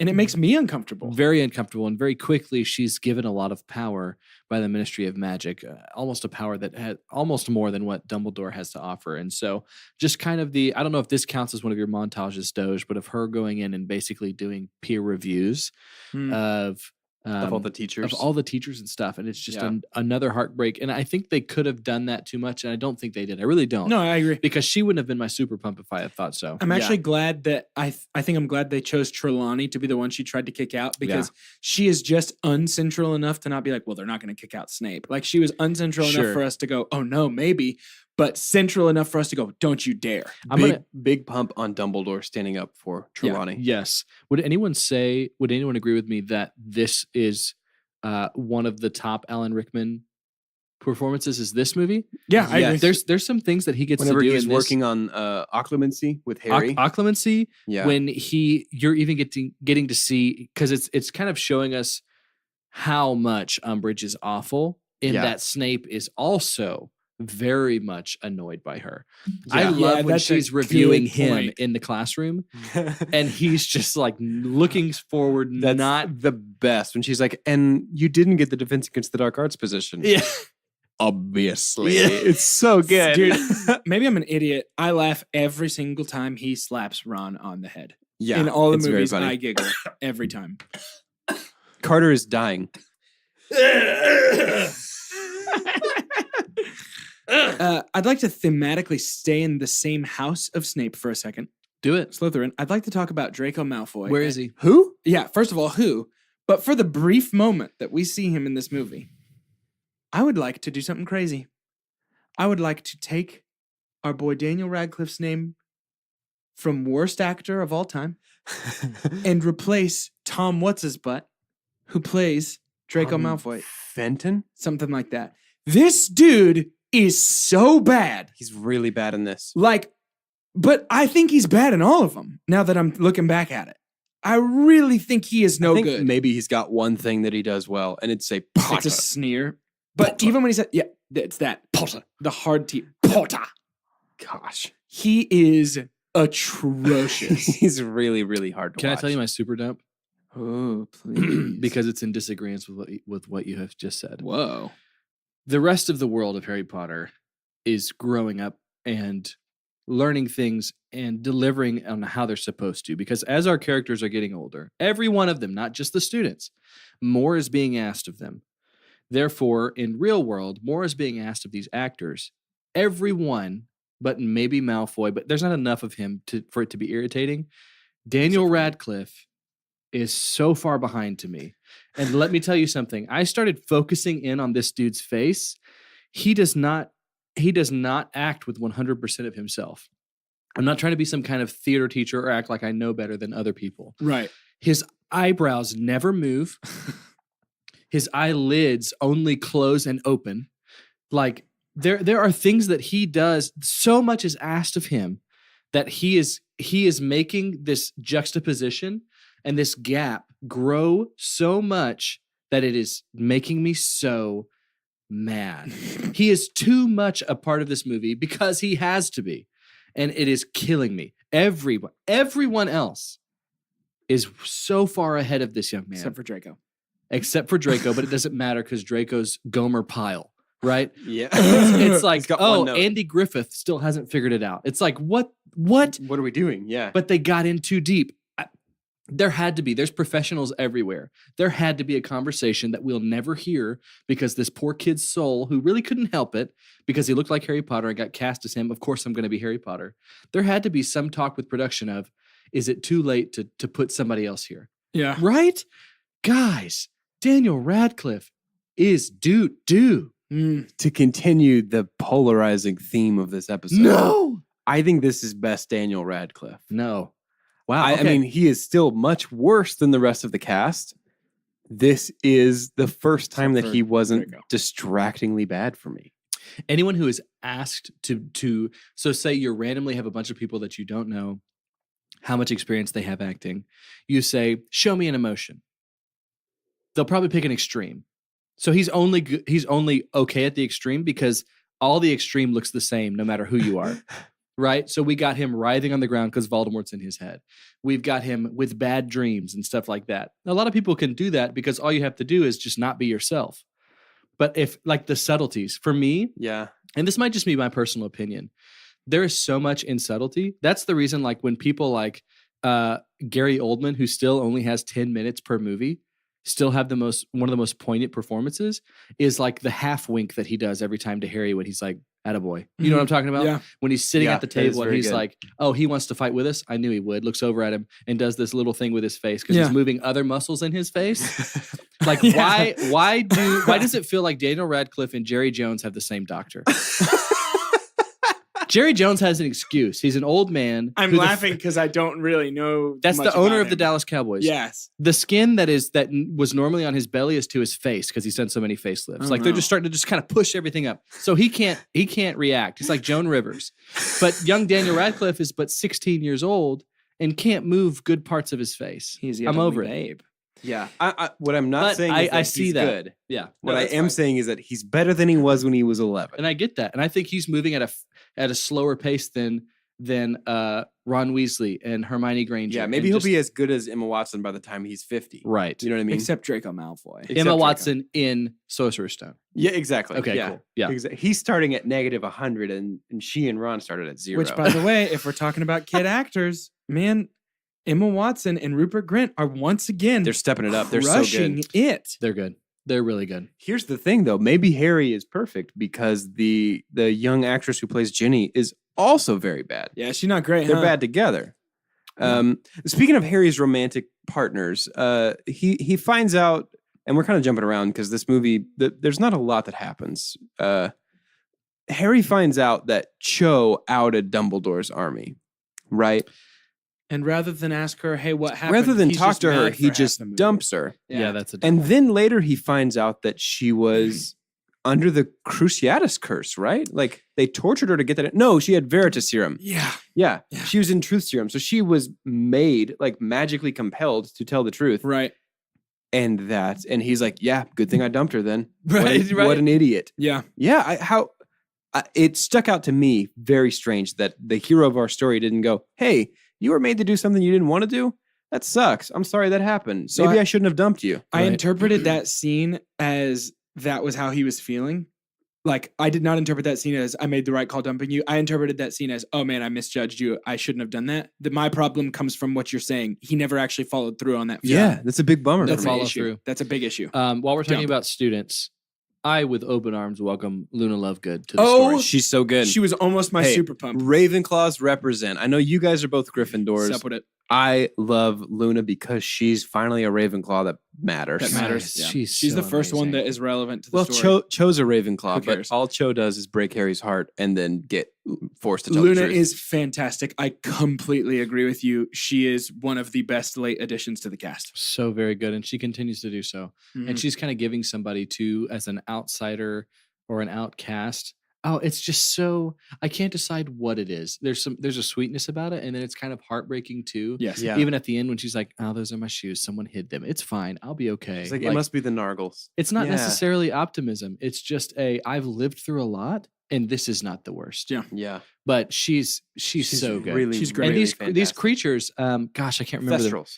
And it makes me uncomfortable. very uncomfortable. And very quickly, she's given a lot of power by the Ministry of Magic, almost a power that had almost more than what Dumbledore has to offer. And so, just kind of I don't know if this counts as one of your montages, Doge, but of her going in and basically doing peer reviews Hmm. of all the teachers. of all the teachers and stuff. And it's just Yeah. another heartbreak. And I think they could have done that too much. And I don't think they did. I really don't. No, I agree. Because she wouldn't have been my super pump if I had thought so. I'm actually glad that I think I'm glad they chose Trelawney to be the one she tried to kick out, because she is just uncentral enough to not be like, well, they're not going to kick out Snape. Like she was uncentral Sure. enough for us to go, oh no, maybe, but central enough for us to go, don't you dare. I'm big, gonna big pump on Dumbledore standing up for Yeah. Trelawney. Yes. Would anyone agree with me that this is one of the top Alan Rickman performances? Is this movie? Yeah, I Yes. agree. There's some things that he gets Whenever to do he's in this. working on occlumency with Harry. Occlumency, yeah. when you're even getting to see, because it's kind of showing us how much Umbridge is awful, in Yeah. that Snape is also very much annoyed by her. I Yeah. love Yeah, when that's a she's reviewing good him point. in the classroom, and he's just like looking forward, That's not the best when she's like, and you didn't get the Defense Against the Dark Arts position. yeah. Obviously. Yeah. It's so good. Dude, maybe I'm an idiot. I laugh every single time he slaps Ron on the head. yeah. In all the it's very movies, funny. I giggle every time. Carter is dying. I'd like to thematically stay in the same house of Snape for a second. Do it. Slytherin. I'd like to talk about Draco Malfoy. Where is he? Who? Yeah, first of all, who? But for the brief moment that we see him in this movie, I would like to do something crazy. I would like to take our boy Daniel Radcliffe's name from worst actor of all time and replace Tom What's-His-Butt, who plays Draco Malfoy. Fenton? Something like that. This dude is so bad. He's really bad in this. Like, but I think he's bad in all of them now that I'm looking back at it. I really think he is no I think good. maybe he's got one thing that he does well, and it's say It's Potter. a sneer. But Potter. even when he said, yeah, it's that. Potter. The hard T. Potter. Gosh. He is atrocious. He's really, really hard to Can I watch. tell you my super dump? Oh, please. Because it's in disagreement with what you have just said. Whoa. The rest of the world of Harry Potter is growing up and learning things and delivering on how they're supposed to. Because as our characters are getting older, every one of them, not just the students, more is being asked of them. Therefore, in real world, more is being asked of these actors. Everyone, but maybe Malfoy, but there's not enough of him for it to be irritating. Daniel Radcliffe is so far behind to me. And let me tell you something. I started focusing in on this dude's face. He does not act with 100% of himself. I'm not trying to be some kind of theater teacher or act like I know better than other people. Right. His eyebrows never move. His eyelids only close and open. Like there are things that he does. So much is asked of him that he is making this juxtaposition and this gap grow so much that it is making me so mad. He is too much a part of this movie because he has to be. And it is killing me. Everyone else is so far ahead of this young man. Except for Draco, but it doesn't matter because Draco's Gomer Pyle, right? Yeah. It's like, He's got oh, one note. Andy Griffith still hasn't figured it out. It's like, what? What are we doing? Yeah. But they got in too deep. There had to be. There's professionals everywhere. There had to be a conversation that we'll never hear because this poor kid's soul, who really couldn't help it because he looked like Harry Potter and got cast as him. Of course, I'm going to be Harry Potter. There had to be some talk with production of, is it too late to put somebody else here? Yeah. Right? Guys, Daniel Radcliffe is doo. To continue the polarizing theme of this episode. No. I think this is best Daniel Radcliffe. No. Wow. I mean, he is still much worse than the rest of the cast. This is the first time that for he wasn't Draco. distractingly bad for me. anyone who is asked to so say you randomly have a bunch of people that you don't know how much experience they have acting. You say, show me an emotion. They'll probably pick an extreme. So he's only okay at the extreme because all the extreme looks the same no matter who you are. Right? So we got him writhing on the ground because Voldemort's in his head. We've got him with bad dreams and stuff like that. A lot of people can do that because all you have to do is just not be yourself. But if like the subtleties, for me, Yeah. and this might just be my personal opinion, there is so much in subtlety. That's the reason, like when people like Gary Oldman, who still only has 10 minutes per movie, still have one of the most poignant performances, is like the half wink that he does every time to Harry when he's like, attaboy. You know what I'm talking about? Yeah. When he's sitting Yeah, at the that is table and very he's good. like, oh, he wants to fight with us? I knew he would. Looks over at him and does this little thing with his face because Yeah. he's moving other muscles in his face. Like, Yeah. why does it feel like Daniel Radcliffe and Jerry Jones have the same doctor? Jerry Jones has an excuse. He's an old man. I'm who the f- laughing because I don't really know. That's much the owner about of the him. Dallas Cowboys. Yes. The skin that was normally on his belly is to his face because he's done so many facelifts. Oh, Like they're no. just starting to just kind of push everything up. So he can't react. He's like Joan Rivers. But young Daniel Radcliffe is but 16 years old and can't move good parts of his face. He's I'm over it. babe. Yeah. What I'm not But saying I is that see he's that. good. Yeah. What No, I that's am fine. saying is that he's better than he was when he was 11. And I get that. And I think he's moving at a slower pace than Ron Weasley and Hermione Granger. Yeah, and maybe he'll just- be as good as Emma Watson by the time he's 50. right. You know what I mean? Except Draco Malfoy. Except Emma Draco. Watson in Sorcerer's Stone. Yeah, exactly. Okay, yeah. cool. Yeah. He's starting at negative 100 and she and Ron started at 0. Which, by the way, if we're talking about kid actors, man, Emma Watson and Rupert Grint are once again they're stepping it up. They're so crushing good. it. They're good. They're really good. Here's the thing, though. Maybe Harry is perfect because the young actress who plays Ginny is also very bad. Yeah, she's not great. They're huh? bad together. Speaking of Harry's romantic partners, he finds out, and we're kind of jumping around because this movie, there's not a lot that happens. Harry finds out that Cho outed Dumbledore's army, right? And rather than ask her, hey, what happened? Rather than he's talk just to her, mad for he half just the movie. dumps her. Yeah, that's a And then later he finds out that she was under the Cruciatus curse, right? Like they tortured her to get that. No, she had Veritas serum. Yeah. Yeah. Yeah. She was in truth serum. So she was made, like magically compelled to tell the truth. Right. And he's like, yeah, good thing I dumped her then. Right, What, right. what an idiot. Yeah. Yeah. It stuck out to me very strange that the hero of our story didn't go, hey, you were made to do something you didn't want to do? That sucks. I'm sorry that happened. So Maybe I shouldn't have dumped you. I Right. interpreted that scene as that was how he was feeling. Like, I did not interpret that scene as I made the right call dumping you. I interpreted that scene as, oh man, I misjudged you. I shouldn't have done that. My problem comes from what you're saying. He never actually followed through on that. Yeah, that's a big bummer. That's for an me. follow issue. through. That's a big issue. While we're talking Jump. about students, I, with open arms, welcome Luna Lovegood to the Oh, story. She's so good. She was almost my Hey, super pump. Ravenclaws represent. I know you guys are both Gryffindors. Sup with it. I love Luna because she's finally a Ravenclaw that matters. That matters. Nice. Yeah. She's the so first one amazing. that is relevant to the Well, story. Cho's a Ravenclaw, Who but cares? all Cho does is break Harry's heart and then get forced to tell Luna the truth. is fantastic. I completely agree with you. She is one of the best late additions to the cast. So very good, and she continues to do so. Mhm. And she's kind of giving somebody too, as an outsider or an outcast. Oh, it's just so I can't decide what it is. There's a sweetness about it, and then it's kind of heartbreaking too. Yes. Yeah. Even at the end when she's like, "Oh, those are my shoes. Someone hid them. It's fine. I'll be okay." It's like, it must be the Nargles. It's not Yeah. necessarily optimism. It's just I've lived through a lot, and this is not the worst. Yeah. Yeah. But she's so good. Really, She's great. And these fantastic. creatures, gosh, I can't remember the Thestrals.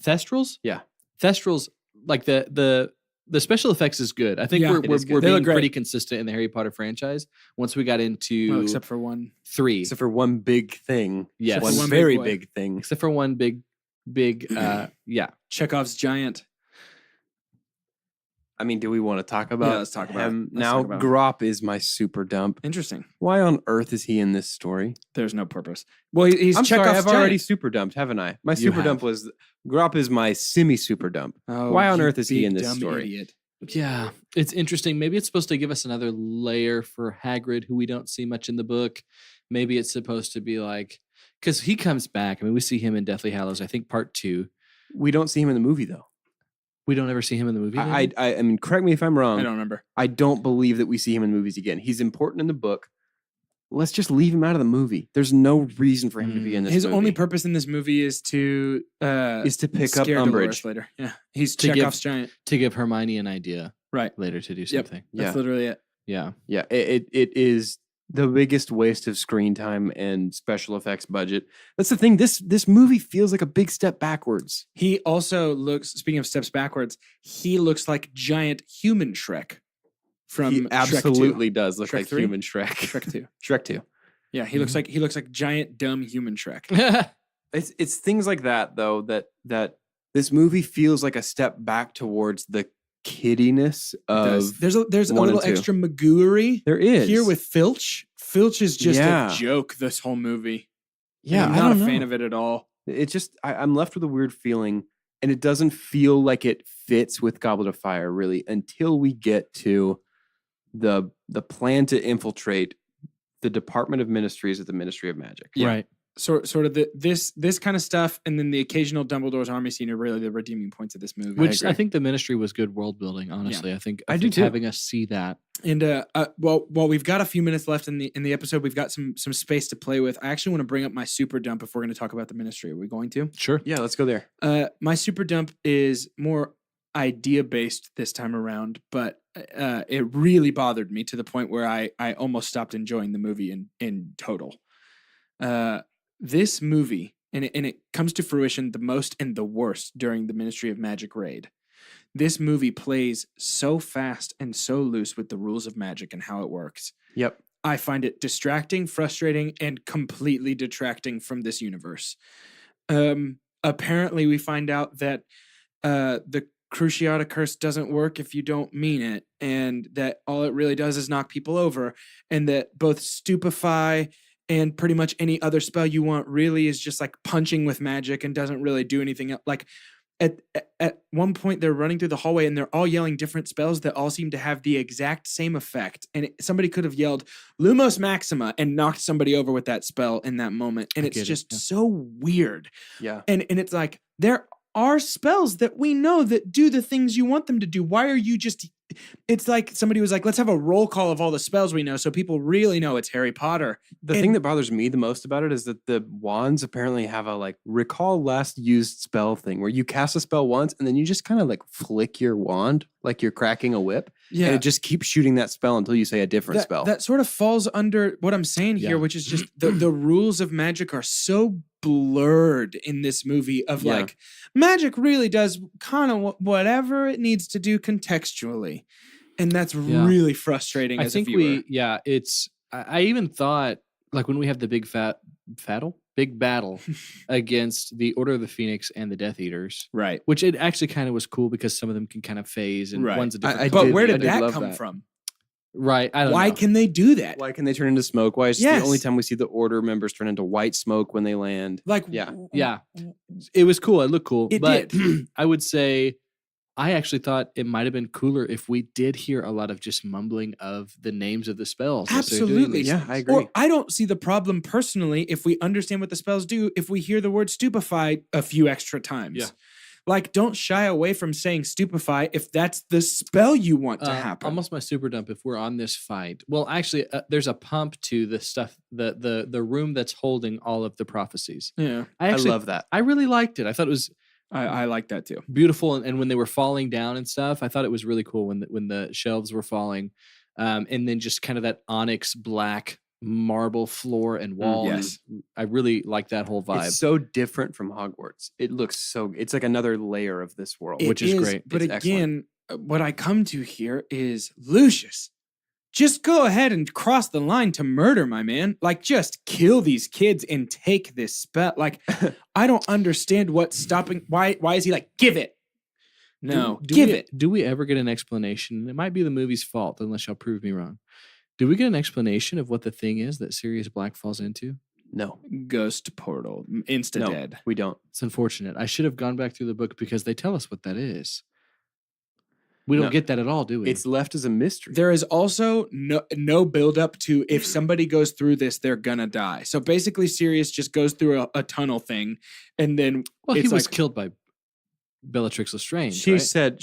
Thestrals. Yeah. Thestrals, like the special effects is good. I think Yeah, we're it we're, is good. we're They being look great. pretty consistent in the Harry Potter franchise. Once we got into Well, except for one. 3, Except for one big thing. yes, One one big very boy. big thing. except for one big, yeah. Chekhov's giant. I mean, do we want to talk about let's talk about it. him? Let's Now, talk about him. Grop is my super dump. Interesting. Why on earth is he in this story? There's no purpose. Well, he's I'm sorry, Chekhov's I've giant. already super dumped, haven't I? My You super dump have. was Grop is my semi super dump. Oh, Why on you earth is he big in this dumb story? Idiot. Yeah, it's interesting. Maybe it's supposed to give us another layer for Hagrid, who we don't see much in the book. Maybe it's supposed to be like, because he comes back. I mean, we see him in Deathly Hallows, I think part 2. We don't see him in the movie though. We don't ever see him in the movie. I mean, correct me if I'm wrong. I don't remember. I don't believe that we see him in movies again. He's important in the book. Let's just leave him out of the movie. There's no reason for him to be in this His movie. only purpose in this movie is to pick up scare Dolores Umbridge. later. Yeah, he's To give- Chekhov's giant. to give Hermione an idea Right. later to do Yep. something. That's Yeah. literally it. Yeah. Yeah, it is the biggest waste of screen time and special effects budget. That's the thing. This movie feels like a big step backwards. He also looks. Speaking of steps backwards, he looks like giant human Shrek from He Shrek 2. absolutely does look Shrek like 3? human Shrek. Shrek 2. Shrek 2. Yeah, he looks like giant dumb human Shrek. It's things like that though that this movie feels like a step back towards the kiddiness of There's a 1 and little 2. extra magooery There is here with Filch. Filch is just Yeah. a joke this whole movie. yeah. I'm I not don't a fan know. of it at all. It just I'm left with a weird feeling, and it doesn't feel like it fits with Goblet of Fire really until we get to the plan to infiltrate the Department of Ministries at the Ministry of Magic. Yeah. Right. Sort of this kind of stuff, and then the occasional Dumbledore's army scene are really the redeeming points of this movie. Which I agree. think the ministry was good world building, honestly. I think I do too. having us see that. And while we've got a few minutes left in the episode, we've got some space to play with. I actually want to bring up my super dump if we're going to talk about the ministry. Are we going to? Sure. Yeah, let's go there. My super dump is more idea based this time around, but it really bothered me to the point where I almost stopped enjoying the movie in total. This movie, and it comes to fruition the most and the worst during the Ministry of Magic raid. This movie plays so fast and so loose with the rules of magic and how it works. Yep. I find it distracting, frustrating, and completely detracting from this universe. Apparently, we find out that the Cruciata curse doesn't work if you don't mean it, and that all it really does is knock people over, and that both stupefy and pretty much any other spell you want really is just like punching with magic and doesn't really do anything else. Like, at one point they're running through the hallway and they're all yelling different spells that all seem to have the exact same effect. And somebody could have yelled Lumos Maxima and knocked somebody over with that spell in that moment. And I it's get it, just yeah. so weird. Yeah. And it's like, there are spells that we know that do the things you want them to do. Why are you just... It's like somebody was like, let's have a roll call of all the spells we know so people really know it's Harry Potter. The thing that bothers me the most about it is that the wands apparently have a like recall last used spell thing where you cast a spell once and then you just kind of like flick your wand like you're cracking a whip. Yeah. And it just keeps shooting that spell until you say a different spell. That sort of falls under what I'm saying here, Yeah. which is just the rules of magic are so blurred in this movie of Yeah. like magic really does kind of whatever it needs to do contextually. And that's Yeah. really frustrating I as think a viewer. it's, I even thought, like when we have the big battle against the Order of the Phoenix and the Death Eaters, Right. which it actually kind of was cool because some of them can kind of phase and Right. one's a different I color But than where the did other. that love come that. from? Right. I don't Why know. can they do that? Why can they turn into smoke? Why is it Yes. the only time we see the order members turn into white smoke when they land? Like, Yeah. Yeah. It was cool. It looked cool. It but did. I would say I actually thought it might have been cooler if we did hear a lot of just mumbling of the names of the spells. as they're doing Absolutely. these Yeah, things. I agree. Or I don't see the problem personally if we understand what the spells do, if we hear the word stupefy a few extra times. Yeah. Like, don't shy away from saying stupefy if that's the spell you want to happen. Almost my super dump if we're on this fight. Well, actually, there's a pump to the stuff, the room that's holding all of the prophecies. Yeah. I love that. I really liked it. I thought it was I like that too. beautiful, and when they were falling down and stuff, I thought it was really cool when the shelves were falling, and then just kind of that onyx black marble floor and wall. yes. I really like that whole vibe. It's so different from Hogwarts. It looks so. It's like another layer of this world. Which is great. But It's again, what I come to here is Lucius. Just go ahead and cross the line to murder, my man. Like, just kill these kids and take this spell. Like, I don't understand what's stopping. Why is he like, give it? No, give it. Do we ever get an explanation? It might be the movie's fault, unless y'all prove me wrong. Do we get an explanation of what the thing is that Sirius Black falls into? No, Ghost portal, insta no, dead. we don't. It's unfortunate. I should have gone back through the book because they tell us what that is. We don't No. get that at all, do we? It's left as a mystery. There is also no build up to if somebody goes through this, they're gonna die. So basically, Sirius just goes through a tunnel thing, and then well, he it's was like- killed by Bellatrix Lestrange. She right? said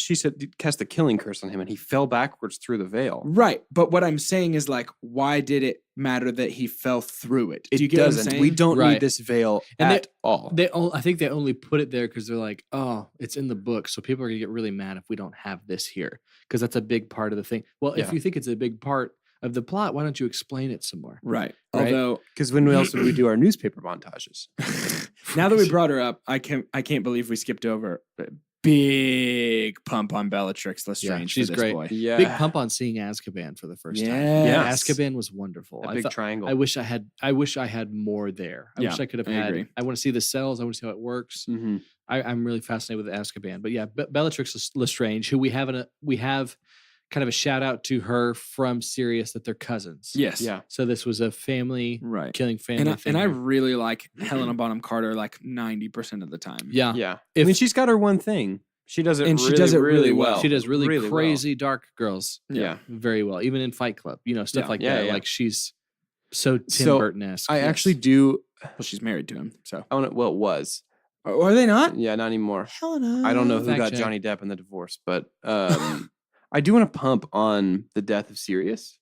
cast the killing curse on him, and he fell backwards through the veil. right. But what I'm saying is like, why did it matter that he fell through it? It Do you get what I'm doesn't. saying? We don't Right. need this veil And at all. I think they only put it there because they're like, oh, it's in the book, so people are gonna get really mad if we don't have this here because that's a big part of the thing. Well, if Yeah. you think it's a big part of the plot, why don't you explain it some more? Right. Right? Although Because when else would we do our newspaper montages? now that we brought her up, I can't believe we skipped over. Big pump on Bellatrix Lestrange. she's for this great. Boy. Yeah, Big pump on seeing Azkaban for the first time. Yes. Azkaban was wonderful. a I big thought- triangle. I wish I had more there. I Yeah, wish I could have I had. agree. I want to see the cells. I want to see how it works. Mhm. I'm really fascinated with Azkaban. But yeah, Bellatrix Lestrange, who we have kind of a shout out to her from Sirius that they're cousins. Yes. Yeah, So this was a family Right. killing family And I, thing. and I here. really like Helena Bonham Carter like 90% of the time. yeah. yeah. I If- mean, she's got her one thing. She does it. And she really, does it really really well. well. She does really, well. crazy dark girls Yeah. very well, even in Fight Club, stuff Yeah. like Yeah, that. yeah. Like she's so Tim So, Burton-esque. I actually do. Well, she's married to him. So I want to. Well, it was. are they not? Yeah, not anymore. Helena. I don't know who Fact got check. Johnny Depp in the divorce, but I do want to pump on the death of Sirius.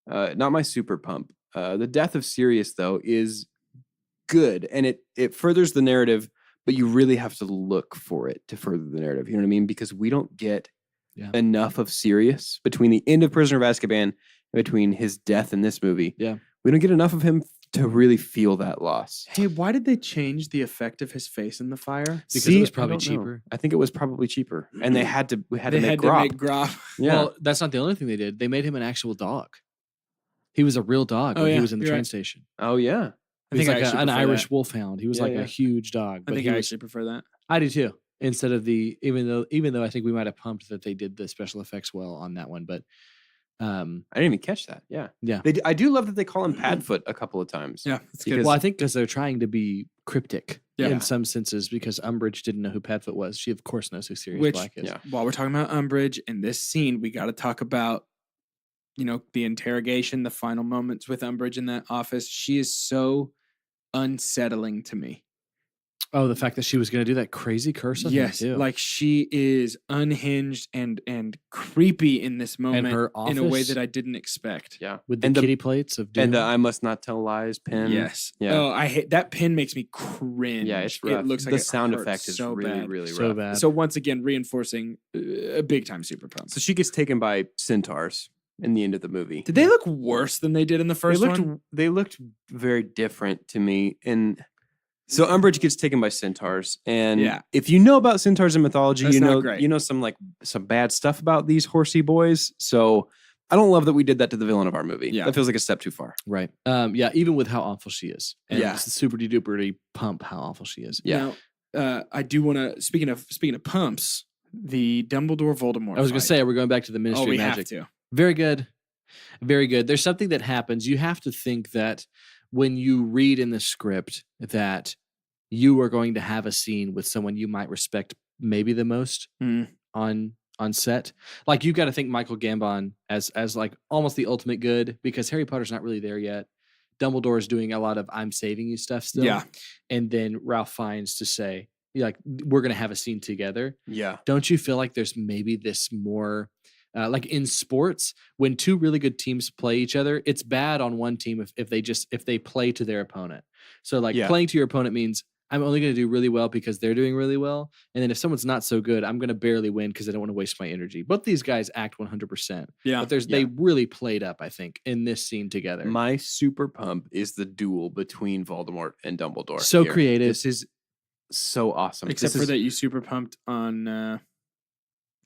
Not my super pump. The death of Sirius, though, is good, and it furthers the narrative, but you really have to look for it to further the narrative. You know what I mean? Because we don't get Yeah. enough of Sirius between the end of Prisoner of Azkaban and between his death in this movie. Yeah. We don't get enough of him to really feel that loss. Hey, why did they change the effect of his face in the fire? Because See, it was I probably don't know. cheaper. I think it was probably cheaper, and we had to They make had to Grop. make Grop. Yeah. Well, that's not the only thing they did. They made him an actual dog. He was a real dog Oh, when he yeah, was in the you're train right. station. Oh yeah. I He was think I like actually an prefer Irish that. wolfhound. He was Yeah, like yeah. a huge dog. I but think he I was- actually prefer that. I do too. Instead of even though I think we might have pumped that they did the special effects well on that one, but I didn't even catch that. Yeah. Yeah. I do love that they call him Padfoot a couple of times. Yeah, that's Because- good. Well, I think because they're trying to be cryptic Yeah. in some senses, because Umbridge didn't know who Padfoot was. She, of course, knows who Sirius Which, Black is. yeah. while we're talking about Umbridge in this scene, we got to talk about, the interrogation, the final moments with Umbridge in that office. She is so unsettling to me. Oh, the fact that she was going to do that crazy curse on him, Yes, too. like she is unhinged and creepy in this moment her in a way office? that I didn't expect. Yeah. with the and kitty plates of doom. And the I must not tell lies pin. Yes. Yeah. Oh, I hate that pin. Makes me cringe. Yeah, it's rough. It looks like the it sound hurts effect is so really, bad. really so rough. bad. So once again, reinforcing a big time super pump. So she gets taken by centaurs in the end of the movie. Did they look worse than they did in the first they looked, one? They looked very different to me. And so Umbridge gets taken by centaurs. And Yeah. if you know about centaurs in mythology, That's you not know great. some bad stuff about these horsey boys. So I don't love that we did that to the villain of our movie. Yeah. That feels like a step too far. right. Yeah, even with how awful she is. And Yeah. it's super duper pump how awful she is. Yeah. Now, I do want to. Speaking of pumps, the Dumbledore Voldemort. I was going to fight. say, we're going back to the Ministry Oh, we of have Magic. to. Very good. Very good. There's something that happens. You have to think that when you read in the script that you are going to have a scene with someone you might respect maybe the most Mm. on set. Like you've got to think Michael Gambon as like almost the ultimate good, because Harry Potter's not really there yet. Dumbledore is doing a lot of I'm saving you stuff still. Yeah. And then Ralph Fiennes to say, like, we're going to have a scene together. Yeah. Don't you feel like there's maybe this more like in sports, when two really good teams play each other, it's bad on one team if they play to their opponent. So like Yeah. playing to your opponent means I'm only going to do really well because they're doing really well. And then if someone's not so good, I'm going to barely win because I don't want to waste my energy. Both these guys act 100%. Yeah. But they really played up, I think, in this scene together. My super pump is the duel between Voldemort and Dumbledore. So here. creative. This is so awesome. Except This for is- that, you super pumped on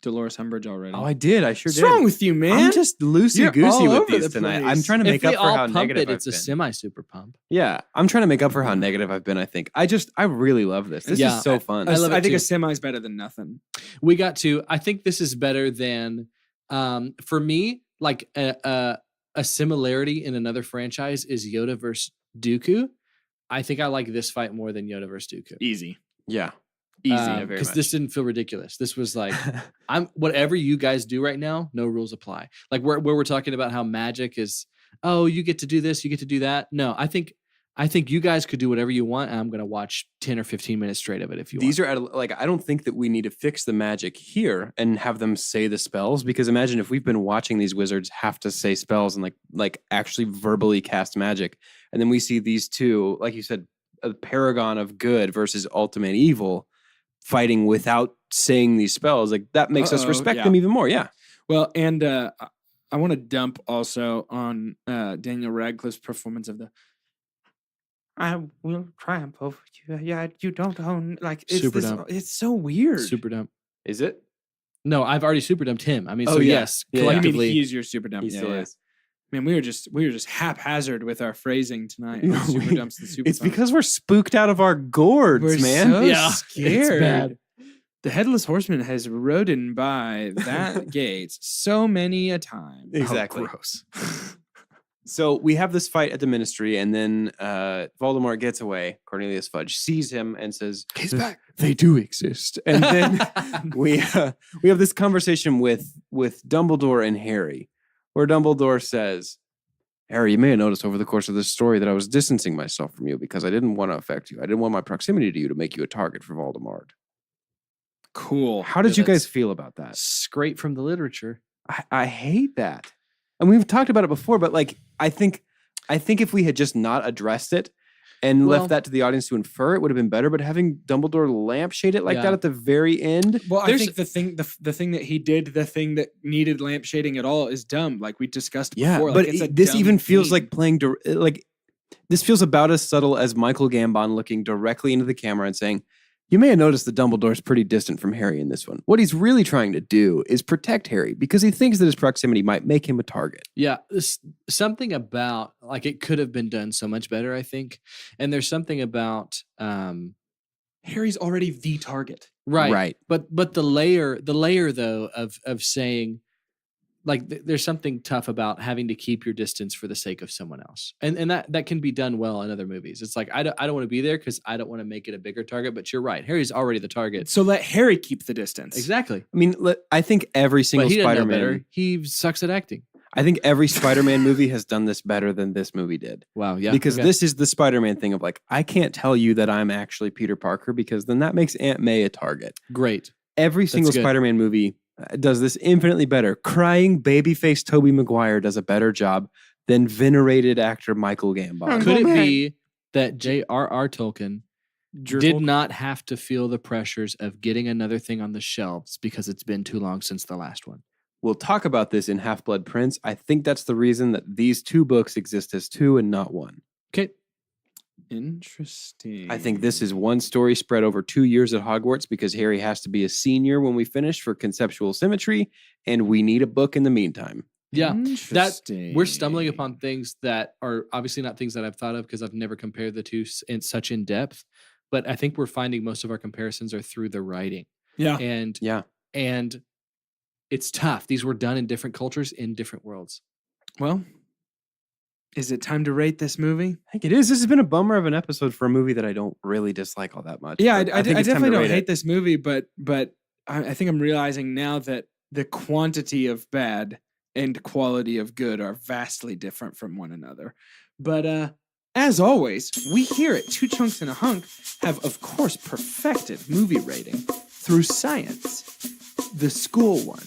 Dolores Umbridge already. Oh, I did. I sure What's did. wrong with you, man? I'm just loosey You're goosey all with over these the tonight. place. I'm trying to if make they up for all how pump negative it, it's I've a been. semi super pump. Yeah, I'm trying to make up for how negative I've been. I think I really love this. This Yeah. is so fun. I love it think too. a semi is better than nothing. We got to. I think this is better than, for me, like a similarity in another franchise is Yoda versus Dooku. I think I like this fight more than Yoda versus Dooku. Easy. Yeah, Easy. very Because much. this didn't feel ridiculous. This was like, I'm whatever you guys do right now, no rules apply. Like where we're talking about how magic is, oh, you get to do this, you get to do that. No, I think you guys could do whatever you want, and I'm gonna watch 10 or 15 minutes straight of it if you These want. are like I don't think that we need to fix the magic here and have them say the spells, because imagine if we've been watching these wizards have to say spells and like actually verbally cast magic, and then we see these two, like you said, a paragon of good versus ultimate evil fighting without saying these spells. Like that makes us Uh-oh, respect yeah. them even more. Yeah. Well, and I want to dump also on Daniel Radcliffe's performance of the I will triumph over you. Yeah, you don't own like it's Super this, dumb. it's so weird. Super dumb. Is it? No, I've already super dumped him. I mean, Oh, so yeah. yes, Yeah, I mean, collectively. he is your super dump. He Yeah, still yeah. is. Man, we were just haphazard with our phrasing tonight. on super dumps and super It's pumps. because we're spooked out of our gourds, we're man. so Yeah, it's scared. bad. The headless horseman has ridden by that gate so many a time. Exactly. Oh, gross. So we have this fight at the ministry, and then Voldemort gets away. Cornelius Fudge sees him and says, He's back. "They do exist." And then we have this conversation with Dumbledore and Harry, where Dumbledore says, "Harry, you may have noticed over the course of this story that I was distancing myself from you because I didn't want to affect you. I didn't want my proximity to you to make you a target for Voldemort." Cool. How did Yeah, you guys that's- feel about that? Scrape from the literature. I hate that. And we've talked about it before, but like I think if we had just not addressed it and Well- left that to the audience to infer, it would have been better. But having Dumbledore lampshade it like Yeah. that at the very end, Well, I There's- think the thing that he did, the thing that needed lampshading at all, is dumb. Like we discussed yeah. before. But like, it's a this dumb even feels theme. like playing like this feels about as subtle as Michael Gambon looking directly into the camera and saying, "You may have noticed that Dumbledore is pretty distant from Harry in this one. What he's really trying to do is protect Harry because he thinks that his proximity might make him a target." Yeah, something about like it could have been done so much better, I think. And there's something about Harry's already the target. right. Right. But the layer though of saying there's something tough about having to keep your distance for the sake of someone else. And that can be done well in other movies. It's like, I don't want to be there because I don't want to make it a bigger target, but you're right. Harry's already the target. So let Harry keep the distance. Exactly. I mean, I think every single But he doesn't know better. Spider-Man. He sucks at acting. I think every Spider-Man movie has done this better than this movie did. Wow. Yeah. Because okay. this is the Spider-Man thing of like, I can't tell you that I'm actually Peter Parker because then that makes Aunt May a target. Great. Every single good. Spider-Man movie does this infinitely better. Crying babyface Tobey Maguire does a better job than venerated actor Michael Gambon. Could it be that J.R.R. Tolkien Drizzled? did not have to feel the pressures of getting another thing on the shelves because it's been too long since the last one? We'll talk about this in Half-Blood Prince. I think that's the reason that these two books exist as two and not one. Okay. Interesting. I think this is one story spread over 2 years at Hogwarts because Harry has to be a senior when we finish for conceptual symmetry, and we need a book in the meantime. Yeah. Interesting. We're stumbling upon things that are obviously not things that I've thought of because I've never compared the two in depth. But I think we're finding most of our comparisons are through the writing. Yeah. And Yeah. and it's tough. These were done in different cultures in different worlds. Well, is it time to rate this movie? I think it is. This has been a bummer of an episode for a movie that I don't really dislike all that much. Yeah, but I think it's time definitely to don't rate hate it. this movie, but I think I'm realizing now that the quantity of bad and quality of good are vastly different from one another. But as always, we here at Two Chunks and a Hunk have, of course, perfected movie rating through science, the school one.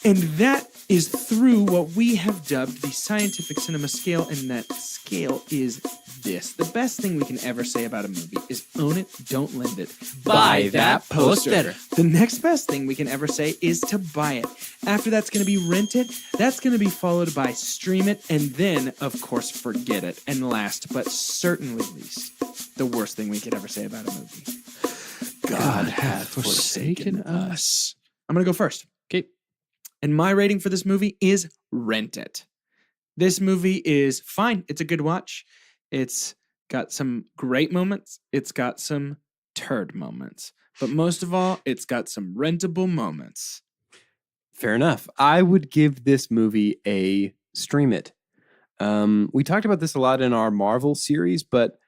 And that is through what we have dubbed the scientific cinema scale, and that scale is this. The best thing we can ever say about a movie is own it, don't lend it. Buy that poster. The next best thing we can ever say is to buy it. After that's going to be rent it, that's going to be followed by stream it, and then, of course, forget it. And last, but certainly least, the worst thing we could ever say about a movie. God hath forsaken us. I'm going to go first. Okay. And my rating for this movie is rent it. This movie is fine. It's a good watch. It's got some great moments. It's got some turd moments. But most of all, it's got some rentable moments. Fair enough. I would give this movie a stream it. We talked about this a lot in our Marvel series, but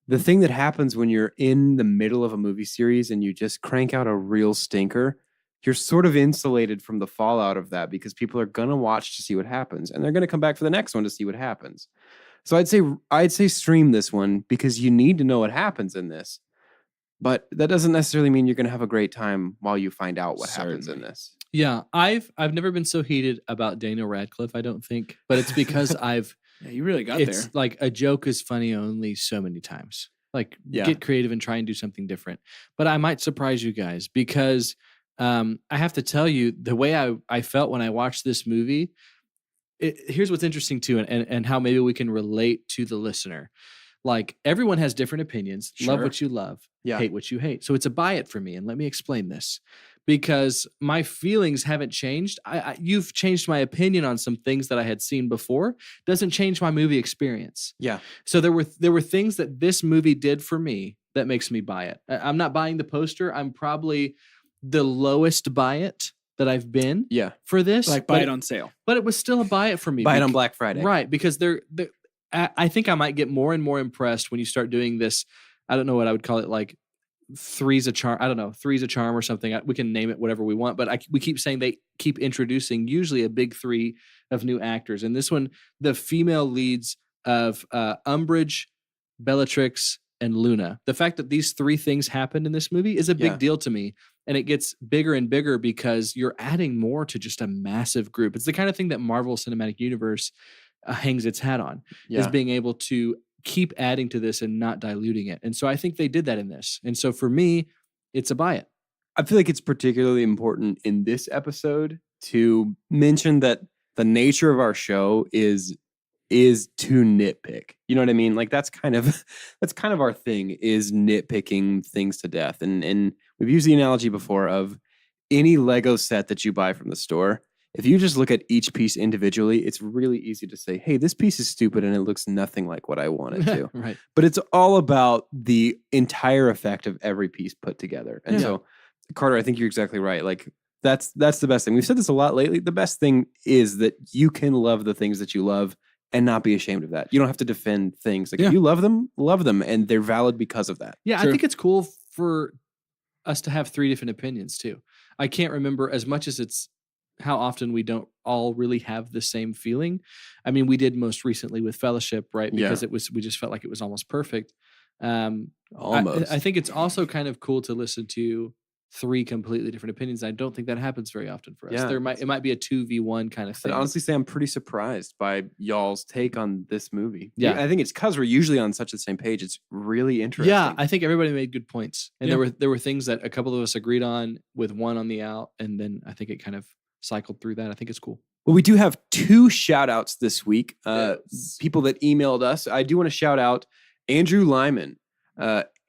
the thing that happens when you're in the middle of a movie series and you just crank out a real stinker, you're sort of insulated from the fallout of that because people are going to watch to see what happens and they're going to come back for the next one to see what happens. So I'd say stream this one because you need to know what happens in this. But that doesn't necessarily mean you're going to have a great time while you find out what happens in this. Yeah, I've never been so heated about Daniel Radcliffe, I don't think, but it's because Yeah, you really got it's there. like a joke is funny only so many times. Like get creative and try and do something different. But I might surprise you guys because I have to tell you the way I felt when I watched this movie. Here's what's interesting too, and how maybe we can relate to the listener. Like everyone has different opinions. Love Sure. what you love, Yeah. hate what you hate. So it's a buy it for me. And let me explain this. Because my feelings haven't changed. You've changed my opinion on some things that I had seen before. Doesn't change my movie experience. Yeah. So there were things that this movie did for me that makes me buy it. I'm not buying the poster. I'm probably the lowest buy it that I've been Yeah. for this. Like buy it on sale. But it was still a buy it for me. Buy it on Black Friday. Right, because I think I might get more and more impressed when you start doing this. I don't know what I would call it, like three's a charm. I don't know, three's a charm or something. We can name it whatever we want, but we keep saying they keep introducing usually a big three of new actors. And this one, the female leads of Umbridge, Bellatrix, and Luna. The fact that these three things happened in this movie is a big deal to me. And it gets bigger and bigger because you're adding more to just a massive group. It's the kind of thing that Marvel Cinematic Universe hangs its hat on, is being able to keep adding to this and not diluting it. And so I think they did that in this. And so for me, it's a buy it. I feel like it's particularly important in this episode to mention that the nature of our show is to nitpick. You know what I mean? Like that's kind of our thing, is nitpicking things to death. And we've used the analogy before of any Lego set that you buy from the store. If you just look at each piece individually, it's really easy to say, hey, this piece is stupid and it looks nothing like what I want it to. Right. But it's all about the entire effect of every piece put together. And so, Carter, I think you're exactly right. Like That's the best thing. We've said this a lot lately. The best thing is that you can love the things that you love and not be ashamed of that. You don't have to defend things. Like Yeah. if you love them, and they're valid because of that. Yeah, True. I think it's cool for us to have 3 different opinions too. I can't remember as much as it's how often we don't all really have the same feeling. I mean, we did most recently with Fellowship, right? Because we just felt like it was almost perfect. Almost. I think it's also kind of cool to listen to 3 completely different opinions. I don't think that happens very often for us. Yeah. It might be a 2v1 kind of I'd thing. honestly say I'm pretty surprised by y'all's take on this movie. Yeah. I think it's because we're usually on such the same page. It's really interesting. Yeah, I think everybody made good points, and Yeah. there were things that a couple of us agreed on with one on the out, and then I think it kind of cycled through that. I think it's cool. Well, we do have 2 shout outs this week. Yes. People that emailed us. I do want to shout out Andrew Lyman.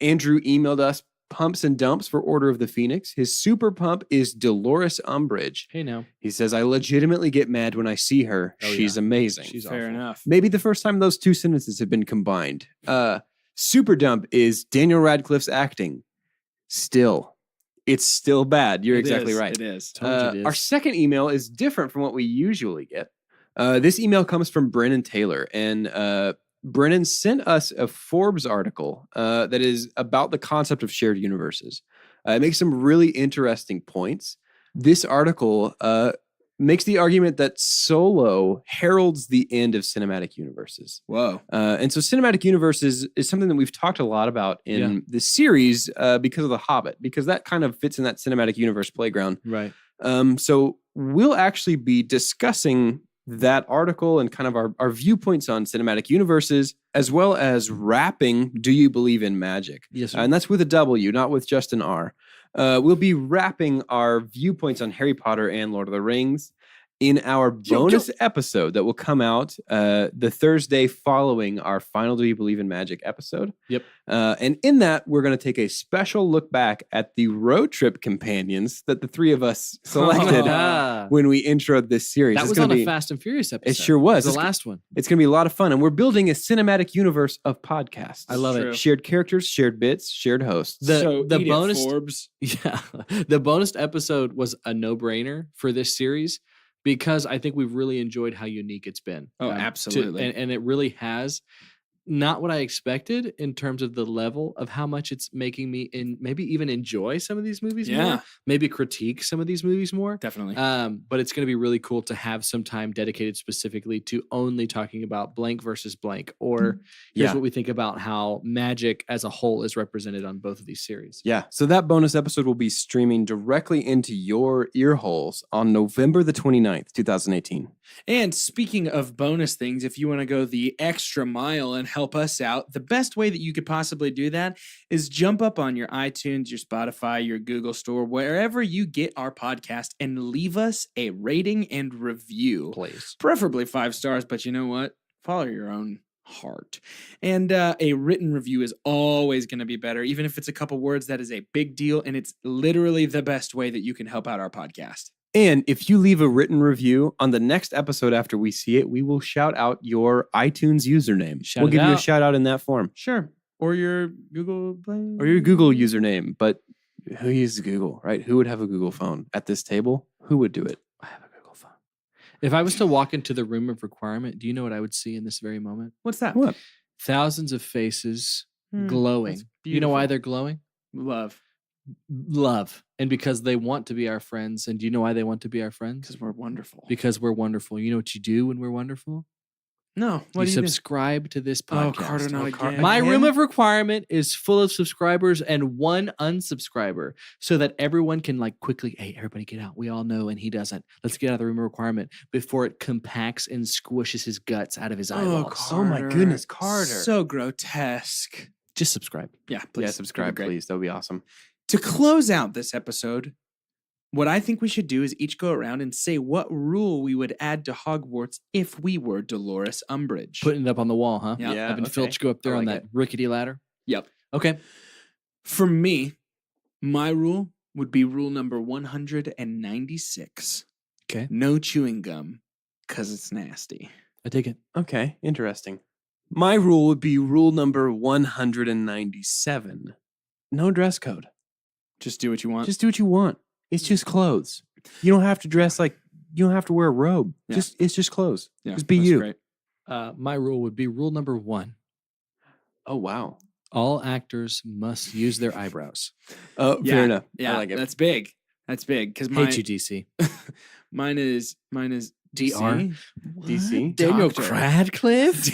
Andrew emailed us pumps and dumps for Order of the Phoenix. His super pump is Dolores Umbridge. Hey, now He says, I legitimately get mad when I see her. Oh, She's yeah. amazing. she's Fair awful. enough. Maybe the first time those 2 sentences have been combined. Super dump is Daniel Radcliffe's acting. Still. It's still bad. You're It exactly is, right. It is. Told you it Our is. second email is different from what we usually get. This email comes from Brennan Taylor, and Brennan sent us a Forbes article that is about the concept of shared universes. It makes some really interesting points. This article makes the argument that Solo heralds the end of cinematic universes. Whoa. And so cinematic universes is something that we've talked a lot about in this series because of The Hobbit, because that kind of fits in that cinematic universe playground. Right. So we'll actually be discussing that article and kind of our viewpoints on cinematic universes, as well as wrapping Do You Believe in Magic? Yes, sir. And that's with a W, not with just an R. We'll be wrapping our viewpoints on Harry Potter and Lord of the Rings in our bonus episode that will come out the Thursday following our final Do You Believe in Magic episode. Yep. And in that, we're going to take a special look back at the road trip companions that the 3 of us selected Ah, when we introed this series. that It's was gonna on be, a Fast and Furious episode. It sure was. The It's last one. It's going to be a lot of fun. And we're building a cinematic universe of podcasts. I love True. it. Shared characters, shared bits, shared hosts. The eat it, bonus Forbes. Yeah. The bonus episode was a no-brainer for this series because I think we've really enjoyed how unique it's been. Oh, to- absolutely. and it really has not what I expected in terms of the level of how much it's making me maybe even enjoy some of these movies more, Yeah. maybe critique some of these movies more. Definitely. But it's going to be really cool to have some time dedicated specifically to only talking about blank versus blank, or here's Yeah. what we think about how magic as a whole is represented on both of these series. Yeah. So that bonus episode will be streaming directly into your ear holes on November the 29th, 2018. And speaking of bonus things, if you want to go the extra mile and help us out, the best way that you could possibly do that is jump up on your iTunes, your Spotify, your Google Store, wherever you get our podcast, and leave us a rating and review. Please. Preferably 5 stars, but you know what? Follow your own heart. And a written review is always going to be better. Even if it's a couple words, that is a big deal. And it's literally the best way that you can help out our podcast. And if you leave a written review on the next episode after we see it, we will shout out your iTunes username. Shout We'll it give you a out. shout out in that form. Sure. Or your Google Play. Or your Google username. But who uses Google, right? Who would have a Google phone at this table? Who would do it? I have a Google phone. If I was to walk into the room of requirement, do you know what I would see in this very moment? What's that? What? Thousands of faces Hmm, glowing. that's You know why beautiful. they're glowing? Love. Love. And because they want to be our friends. And do you know why they want to be our friends? Because we're wonderful. Because we're wonderful. You know what you do when we're wonderful? No. What You do you do? subscribe to this Oh, podcast. Carter, not again. My Again? room of requirement is full of subscribers and 1 unsubscriber so that everyone can like quickly, hey, everybody get out. We all know and he doesn't. Let's get out of the room of requirement before it compacts and squishes his guts out of his eyeballs. Oh my goodness, Carter. So grotesque. Just subscribe. Yeah, please. Yeah, That'd subscribe, be great. please. That would be awesome. To close out this episode, what I think we should do is each go around and say what rule we would add to Hogwarts if we were Dolores Umbridge. Putting it up on the wall, huh? Yeah. Yeah, Having okay. Filch go up there I on like that rickety ladder. Yep. Okay. For me, my rule would be rule number 196. Okay. No chewing gum, because it's nasty. I take it. Okay, interesting. My rule would be rule number 197. No dress code. Just do what you want. Just do what you want. It's just clothes. You don't have to dress like. You don't have to wear a robe. Yeah. It's just clothes. Yeah, just be that's you. great. My rule would be rule number 1. Oh wow. All actors must use their eyebrows. Oh, Yeah, fair enough. Yeah, I like it. that's big. That's big because mine, Hate you, DC. mine is DR. DC. Daniel Doctor. Cradcliffe.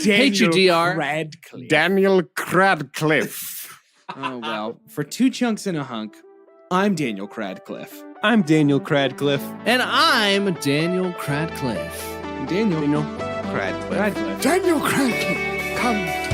Hate you, DR. Cradcliffe. Daniel Cradcliffe. Oh well, for 2 chunks and a hunk, I'm Daniel Cradcliffe. I'm Daniel Cradcliffe. And I'm Daniel Cradcliffe. Daniel Daniel Cradcliffe. Cradcliffe. Daniel Cradcliffe. Come